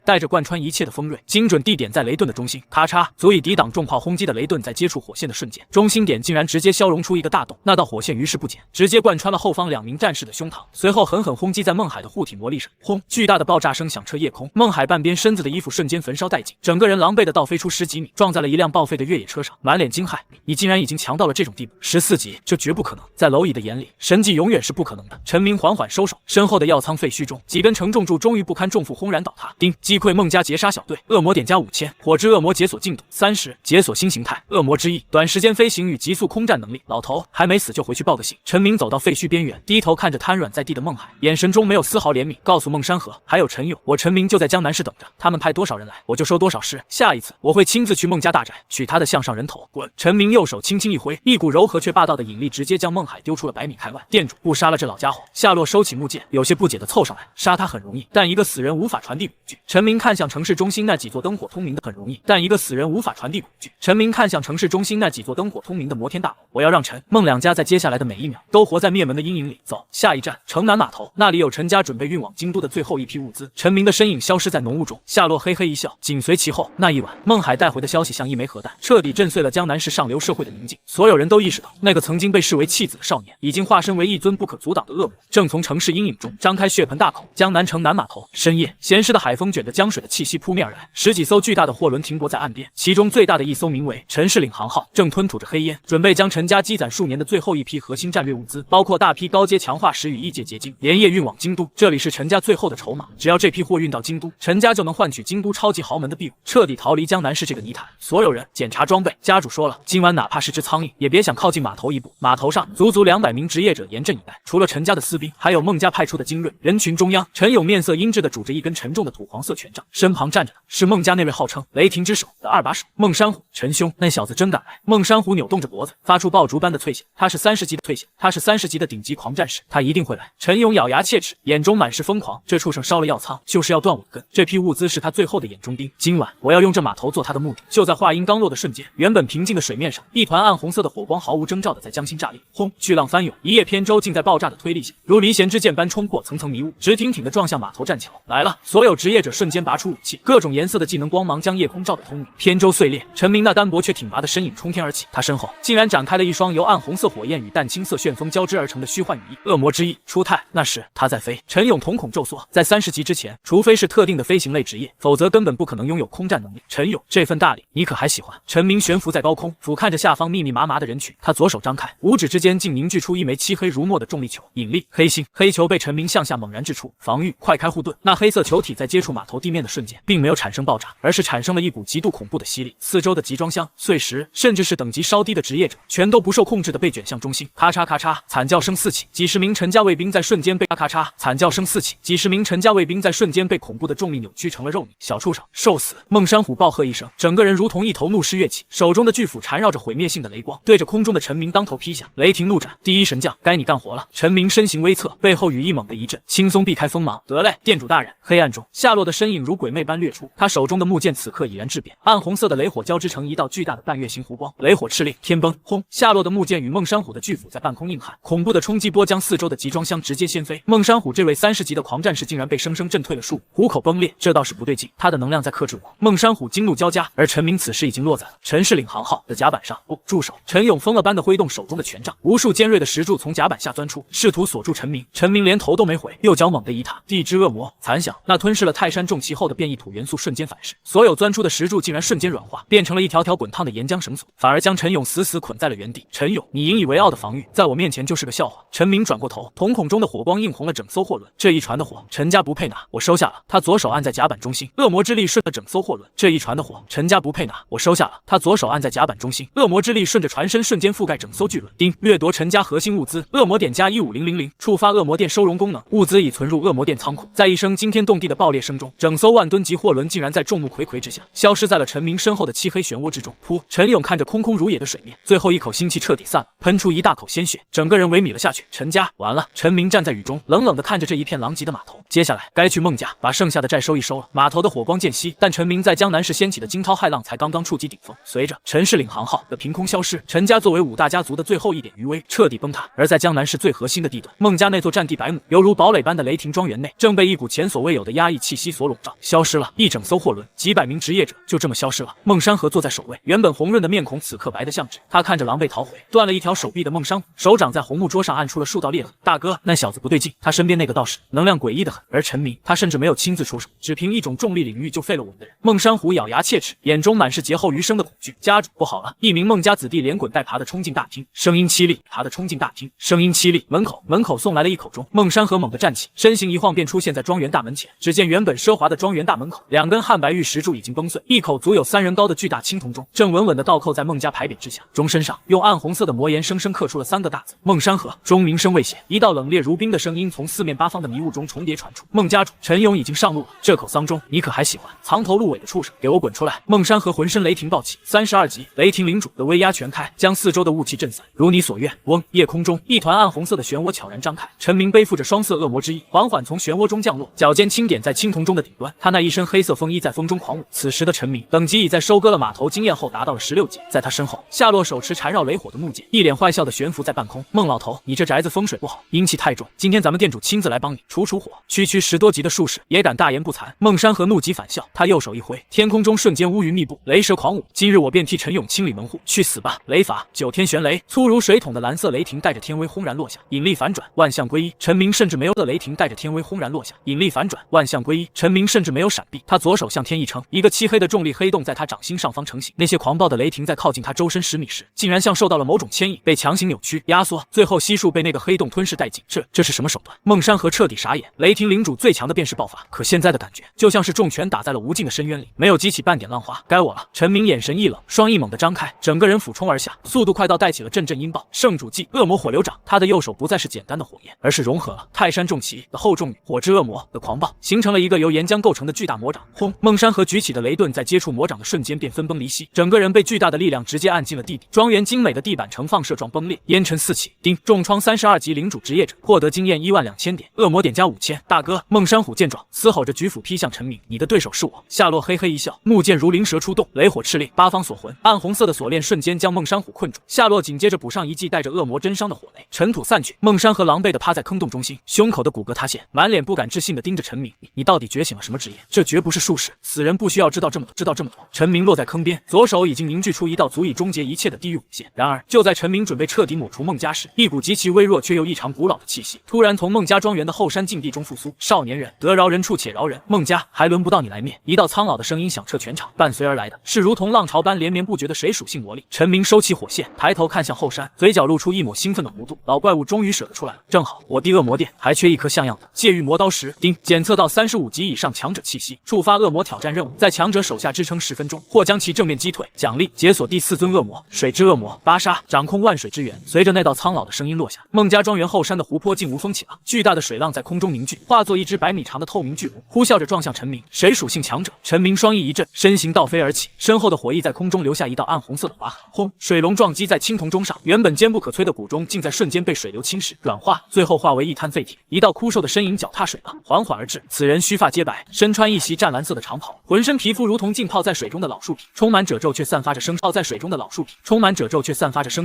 带着贯穿一切的锋锐，精准地点在雷盾的中心，咔嚓，足以抵挡重炮轰击的雷盾在接触火线的瞬间，中心点竟然直接消融出一个大洞，那道火线于是不减，直接贯穿了后方2名战士的胸膛，随后狠狠轰击在孟海的护体魔力上，轰！巨大的爆炸声响彻夜空，孟海半边身子的衣服瞬间焚烧殆尽，整个人狼狈的倒飞出10几米，撞在了一辆报废的越野车上，满脸惊骇：你竟然已经强到了这种地步！14级，这绝不可能！在蝼蚁的眼里，神迹永远是不可能的。陈明缓缓收手，身后的药仓废墟中，几根承重柱终于不堪重负轰然倒塌。丁，击溃孟家截杀小队，恶魔点加5000，火之恶魔解锁进度30，解锁新形态恶魔之翼，短时间飞行与急速空战能力。老头还没死就回去报个信。陈明走到废墟边缘，低头看着瘫软在地的孟海，眼神中没有丝毫怜悯，告诉孟山河还有陈勇，我陈明就在江南市等着，他们派多少人来，我就收多少尸。下一次我会亲自去孟家大宅取他的项上人头。滚！陈明右手轻轻一挥，一股柔和却霸道的引力直接将孟海丢出了100米开外。店主，不杀了这老家伙。夏洛收起木剑，有些不解地凑上来，杀他很容易，但一个死人无法传递恐惧。陈明看向城市中心那几座灯火通明的很容易，但一个死人无法传递恐惧。陈明看向城市中心那几座灯火通明的摩天大楼，我要让陈孟两家在接下来的每一秒都活在灭门的阴影里。走，下一站城南码头，那里有陈家准备运往京都的最后一批物资。陈明的身影消失在浓雾中，夏洛嘿嘿一笑，紧随其后。那一晚，孟海带回的消息像一枚核弹，彻底震碎了江南市上流社会的宁静。所有人都意识到，那个曾经被视为弃子的少年，已经化身为一尊不可阻挡的恶魔，正从城市阴影中张开血盆大口。江南城南码头，深夜，咸湿的海风卷着江水的气息扑面而来，10几艘巨大的货轮停泊在岸边，其中最大的一艘名为陈氏领航号，正吞吐着黑烟，准备将陈家积攒数年的最后一批核心战略物资，包括大批高阶强化石与异界结晶，连夜运往京都。这里是陈家最后的筹码，只要这批货运到京都，陈家就能换取京都超级豪门的庇护，彻底逃离江南市这个泥潭。所有人检查装备，家主说了，今晚哪怕是只苍蝇，也别想靠近码头一步。码头上足足200名职业者严阵以待，除了陈家的私兵，还有孟家派出的精锐。人群中央，陈勇面色阴鸷地拄着一根沉重的土黄色权杖，身旁站着的是孟家那位号称雷霆之手的2把手孟山虎。陈兄，那小子真敢来！孟山虎扭动着脖子，发出爆竹般的脆响。他是30级的退险，他是30级的顶级狂战士，他一定会来。陈勇咬牙切齿，眼中满是疯狂。这畜生烧了药仓，就是要断我的根。这批物资是他最后的眼中钉。今晚我要用这码头做他的目的。就在话音刚落的瞬间，原本平静的水面上，一团暗红色的火光毫无征兆的在江心炸裂。轰！巨浪翻涌，一叶扁舟竟在爆炸的推力下，如离弦之箭般冲破层层迷雾，直挺挺地撞向码头栈桥。来了！所有职业者瞬间拔出武器，各种颜色的技能光芒将夜空照得通明。扁舟碎裂，陈明那单薄却挺拔的身影冲天而起，他身后竟然展开了一双由暗红色火焰与淡青色旋风交织而成的虚幻羽翼。恶魔之翼出太，那时他在飞。陈勇瞳孔骤缩，在30级之前，除非是特定的飞行类职业，否则根本不可能拥有空战能力。陈勇，这份大礼你可还喜欢？陈明悬浮在高空，俯瞰着下方密密麻麻的人群，他左手张开，五指之间竟凝聚出一枚漆黑如墨的重力球，引力黑星。黑球被陈明向下猛然掷出，防御快开护盾。那黑色球体在接触码头地面的瞬间，并没有产生爆炸，而是产生了一股极度恐怖的吸力。四周的集装箱、碎石，甚至是等级稍低的职业者，全都不受控制的被卷向中心。咔嚓咔嚓，惨叫声四起，几十名陈家卫兵在瞬间被咔嚓，惨叫声四起，几十名陈家卫兵在瞬间被恐怖的重力扭曲成了肉泥。小畜生，受死！孟山虎暴喝一声，整个人如同一头怒狮跃起，手中的巨斧缠绕着毁灭性的雷光，对着空中的陈明当头劈下。雷霆怒斩，第一神将，该你干活了。陈明身形微侧，背后羽翼猛地一震，轻松避开锋芒。得嘞，店主大人。黑暗中，夏洛的身影如鬼魅般掠出，他手中的木剑此刻已然质变，暗红色的雷火交织成一道巨大的半月形弧光。雷火敕令，天崩！轰！夏洛的木剑与孟山虎的巨斧在半空硬汉，恐怖的冲击波将四周的集装箱直接掀飞。孟山虎这位30级的狂战士竟然被生生震退了数，虎口崩裂，这倒是不对劲，他的能量在克制我。孟山虎惊怒交加，而陈明此时已经落在了陈氏领航号的甲板上。不，住手！陈勇疯了般的挥动手中的权杖，无数尖锐的石柱从甲板下钻出，试图锁住陈明。陈明连头都没回，右脚猛地一踏，地之恶魔残响。那吞噬了泰山重骑后的变异土元素瞬间反噬，所有钻出的石柱竟然瞬间软化，变成了一条条滚烫的岩浆绳索，反而将陈勇死死捆在了原地。陈勇，你引以为傲的防御，在我面前就是个笑话。陈明转过头，瞳孔中的火光映红了整艘货轮。这一船的火，陈家不配拿，我收下了。他左手按在甲板中心，恶魔之力顺着整艘货轮。这一船的火，陈家不配拿，我收下了。他左手按在甲板中心，恶魔之力顺着船身瞬间覆盖整艘巨轮。丁，掠夺陈家核心物资，恶魔点加15000，触发恶魔殿收容功能，物资已存入恶魔殿仓库。在一声惊天动地的爆裂声中，整艘万吨级货轮竟然在众目睽睽之下消失在了陈明身后的漆黑漩涡之中。噗！陈勇看着空空如也的水面，最后一口腥气彻底散了，喷出一大口鲜血，整个人萎靡了下去。陈家完了！陈明站在雨中，冷冷地看着这一片狼藉的码头。接下来该去孟家把剩下的债收一收了。码头的火光渐熄，但陈明在江南市掀起的惊涛骇浪才刚刚触及顶峰。随着陈氏领航号的凭空消失，陈家作为5大家族的最后一点余威彻底崩塌。而在江南市最核心的地段，孟家那座占地100亩，犹如堡垒般的雷霆庄园内，正被一股前所未有的压抑气息所笼罩。消失了。一整艘货轮，几百名职业者就这么消失了。孟山河坐在首位，原本红润的面孔此刻白得像纸。他看着狼狈逃回、断了一条手臂的孟山虎，手掌在红木桌上按出了数道裂痕。大哥，那小子不对劲，他身边那个道士能量诡异的很。而陈明，他甚至没有亲自出手，只凭一种重力领域就废了我们的人。孟山虎咬牙切齿，眼中满是劫后余生的恐惧。家主，不好了！一名孟家子弟连滚带爬的冲进大厅，声音凄厉，爬的冲进大厅，声音凄厉。门口送来了一口钟。孟山河猛地站起，身形一晃便出现在庄园大门前。只见原本奢华的庄园大门口，两根汉白玉石柱已经崩碎，一口足有3人高的巨大青铜钟正稳稳地倒扣在孟家牌匾之下。钟身上用暗红色的魔岩生生刻出了3个大字：孟山河。钟鸣声未歇，一道冷冽如冰的声音从四面八方的迷雾中重叠传出：孟家主，陈勇已经上路了，这口丧钟你可还喜欢？藏头露尾的畜生，给我滚出来！孟山河浑身雷霆暴起，32级雷霆领主的威压全开，将四周的雾气震散。如你所愿。嗡！夜空中一团暗红色的漩涡悄然张开，陈明背负着双色恶魔之翼，缓缓从漩涡中降落，脚尖轻点在青铜钟的顶端。他那一身黑色风衣在风中狂舞。此时的陈明等级已在收割了码头经验后达到了16级，在他身后，夏洛手持缠绕雷火的木剑，一脸坏笑的悬浮在半空。孟老头，你这宅子风水不好，阴气太重，今天咱们店主亲自来帮你除火。区10多级的术士也敢大言不惭。孟山河怒极反笑，他右手一挥，天空中瞬间乌云密布，雷蛇狂舞。今日我便替陈勇清理门户，去死吧！雷法9天玄雷，粗如水桶的蓝色雷霆带着天威轰然落下，引力反转，万象归一。陈明甚至没有的雷霆带着天威轰然落下，引力反转，万象归一。陈明甚至没有闪避，他左手向天一撑，一个漆黑的重力黑洞在他掌心上方成型。那些狂暴的雷霆在靠近他周身10米时，竟然像受到了某种牵引，被强行扭曲、压缩，最后悉数被那个黑洞吞噬殆尽。这是什么手段？孟山河彻底傻眼。雷霆领主最强的便是爆发，可现在的感觉就像是重拳打在了无尽的深渊里，没有激起半点浪花。该我了！陈明眼神一冷，双翼猛地张开，整个人俯冲而下，速度快到带起了阵阵音爆。圣主祭恶魔火流掌，他的右手不再是简单的火焰，而是融合了泰山重骑的厚重与火之恶魔的狂暴，形成了一个由岩浆构成的巨大魔掌。轰！孟山河举起的雷盾在接触魔掌的瞬间便分崩离析，整个人被巨大的力量直接按进了地底。庄园精美的地板呈放射状崩裂，烟尘四起。丁，重创32级领主职业者，获得经验12000点，恶魔点加5000。大哥！孟山虎见状，嘶吼着举斧劈向陈明，你的对手是我。夏洛嘿嘿一笑，木剑如灵蛇出动，雷火炽烈，八方锁魂，暗红色的锁链瞬间将孟山虎困住。夏洛紧接着补上一记带着恶魔真伤的火雷，尘土散去。孟山河狼狈地趴在坑洞中心，胸口的骨骼塌陷，满脸不敢置信地盯着陈明，你到底觉醒了什么职业？这绝不是术士，死人不需要知道这么多。陈明落在坑边，左手已经凝聚出一道足以终结一切的地狱武线。然而就在陈明准备彻底抹除孟家时，一股极其微弱却又异常古老的气息突然从孟家庄园的后山禁地中复苏。少年人，得饶人处且饶人，孟家还轮不到你来灭！一道苍老的声音响彻全场，伴随而来的是如同浪潮般连绵不绝的水属性魔力。陈明收起火线，抬头看向后山，嘴角露出一抹兴奋的弧度。老怪物终于舍得出来了，正好我弟恶魔殿还缺一颗像样的戒狱魔刀石。丁，检测到35级以上强者气息，触发恶魔挑战任务，在强者手下支撑10分钟，或将其正面击退。奖励：解锁第4尊恶魔水之恶魔巴沙，掌控万水之源。随着那道苍老的声音落下，孟家庄园后山的湖泊竟无风起浪，巨大的水浪在空中凝聚，化作一只100米长的透明巨龙，呼啸着撞向陈明。谁属性强者？陈明双翼一震，身形倒飞而起，身后的火翼在空中留下一道暗红色的划痕。轰！水龙撞击在青铜钟上，原本坚不可摧的骨钟竟在瞬间被水流侵蚀软化，最后化为一滩废铁。一道枯瘦的身影脚踏水浪，缓缓而至。此人须发皆白，身穿一袭湛蓝色的长袍，浑身皮肤如同浸泡在水中的老树皮，充满褶皱却散发着生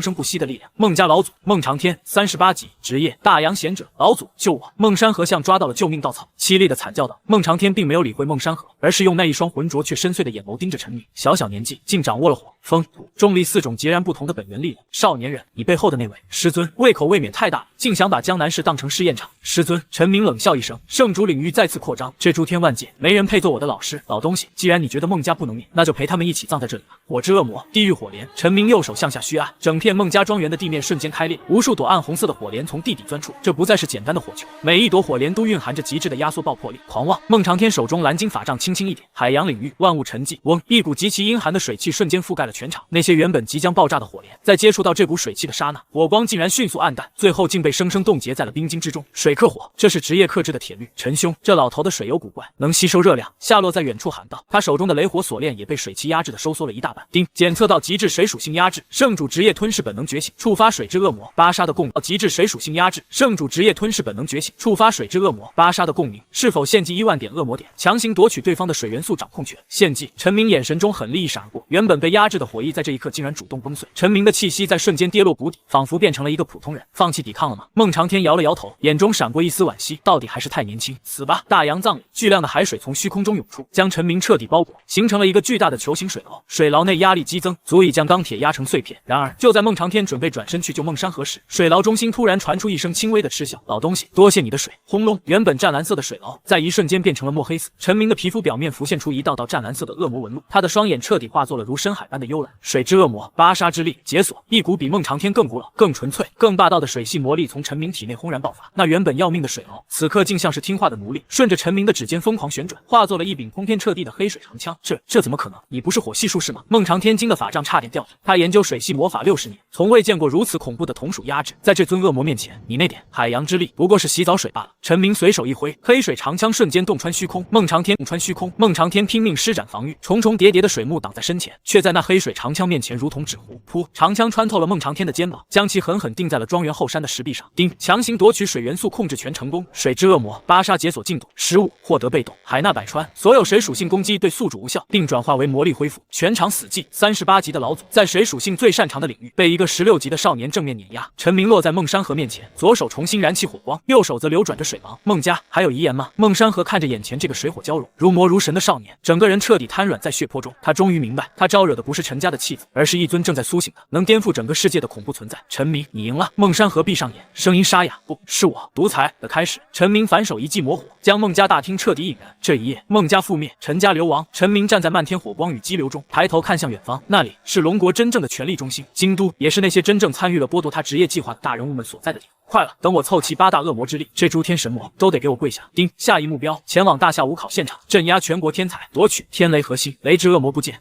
生不息的力量。孟家老祖孟长天，38级，职业大洋贤者。老祖救我！孟山河像抓到了救命稻草，凄厉的惨叫道。孟长天并没有理会孟山河，而是用那一双浑浊却深邃的眼眸盯着陈明。小小年纪竟掌握了火、风、土、重力4种截然不同的本源力量。少年人，你背后的那位师尊胃口未免太大了，竟想把江南市当成试验场。师尊，陈明冷笑一声，圣主领域再次扩张，这诸天万界没人配做我的老师。老东西，既然你觉得孟家不能灭，那就陪他们一起葬在这里吧。火之恶魔地狱火莲。陈明右手向下虚按，整片孟家庄园的地面瞬间开裂，无数朵暗红色的火莲从地底钻出，这不再是简单的火球，每一朵火莲都蕴含着极致的压缩爆破力。狂妄！孟长天手中蓝金法杖轻轻一点，海洋领域万物沉寂。嗡！一股极其阴寒的水汽瞬间覆盖了全场，那些原本即将爆炸的火莲，在接触到这股水汽的刹那，火光竟然迅速暗淡，最后竟被生生冻结在了冰晶之中。水克火，这是职业克制的铁律。陈兄，这老头的水有古怪，能吸收热量。夏洛在远处喊道，他手中的雷火锁链也被水汽压制的收缩了一大半。丁，检测到极致水属性压制，圣主职业吞噬本能觉醒，触发水之恶魔巴沙的共鸣。极致水属性压制，圣主职业吞噬本能觉醒，触发水之恶魔巴沙的共鸣。是否献祭1万点恶魔点，强行夺取对方的水元素掌控权？献祭！陈明眼神中狠厉一闪而过，原本被压制的的火翼在这一刻竟然主动崩碎，陈明的气息在瞬间跌落谷底，仿佛变成了一个普通人，放弃抵抗了吗？孟长天摇了摇头，眼中闪过一丝惋惜，到底还是太年轻，死吧！大洋葬礼，巨量的海水从虚空中涌出，将陈明彻底包裹，形成了一个巨大的球形水牢。水牢内压力激增，足以将钢铁压成碎片。然而，就在孟长天准备转身去救孟山河时，水牢中心突然传出一声轻微的嗤笑：“老东西，多谢你的水！”轰隆！原本湛蓝色的水牢，在一瞬间变成了墨黑色。陈明的皮肤表面浮现出一道道湛蓝色的恶魔纹路，他的双眼彻底化作了如深海般的幽蓝。水之恶魔，芭莎之力，解锁！一股比孟长天更古老、更纯粹、更霸道的水系魔力从陈明体内轰然爆发。那原本要命的水牢，此刻竟像是听话的奴隶，顺着陈明的指尖疯狂旋转，化作了一柄通天彻地的黑水长枪。这怎么可能？你不是火系术士吗？孟长天惊的法杖差点掉下。他研究水系魔法60年，从未见过如此恐怖的同属压制。在这尊恶魔面前，你那点海洋之力不过是洗澡水罢了。陈明随手一挥，黑水长枪瞬间洞穿虚空。孟长天拼命施展防御，重重叠叠的水幕挡在身前，却在那黑水长枪面前如同纸糊。噗！长枪穿透了孟长天的肩膀，将其狠狠钉在了庄园后山的石壁上。叮！强行夺取水元素控制权成功。水之恶魔，芭莎解锁进度15，获得被动海纳百川，所有水属性攻击对宿主无效，并转化为魔力恢复，全场死寂。38级的老祖在水属性最擅长的领域被一个16级的少年正面碾压。陈明落在孟山河面前，左手重新燃起火光，右手则流转着水芒。孟家还有遗言吗？孟山河看着眼前这个水火交融、如魔如神的少年，整个人彻底瘫软在血泊中。他终于明白，他招惹的不是陈家的弃子，而是一尊正在苏醒的、能颠覆整个世界的恐怖存在。陈明，你赢了。孟山河闭上眼，声音沙哑：“不是我。”独裁的开始。陈明反手一记魔火，将孟家大厅彻底引燃。这一夜，孟家覆灭，陈家流亡。陈明站在漫天火光与激流中，抬头看向远方，那里是龙国真正的权力中心，京都，也是那些真正参与了剥夺他职业计划的大人物们所在的地方。快了，等我凑齐8大恶魔之力，这诸天神魔都得给我跪下！叮，下一目标，前往大夏五考现场，镇压全国天才，夺取天雷核心。雷之恶魔不见。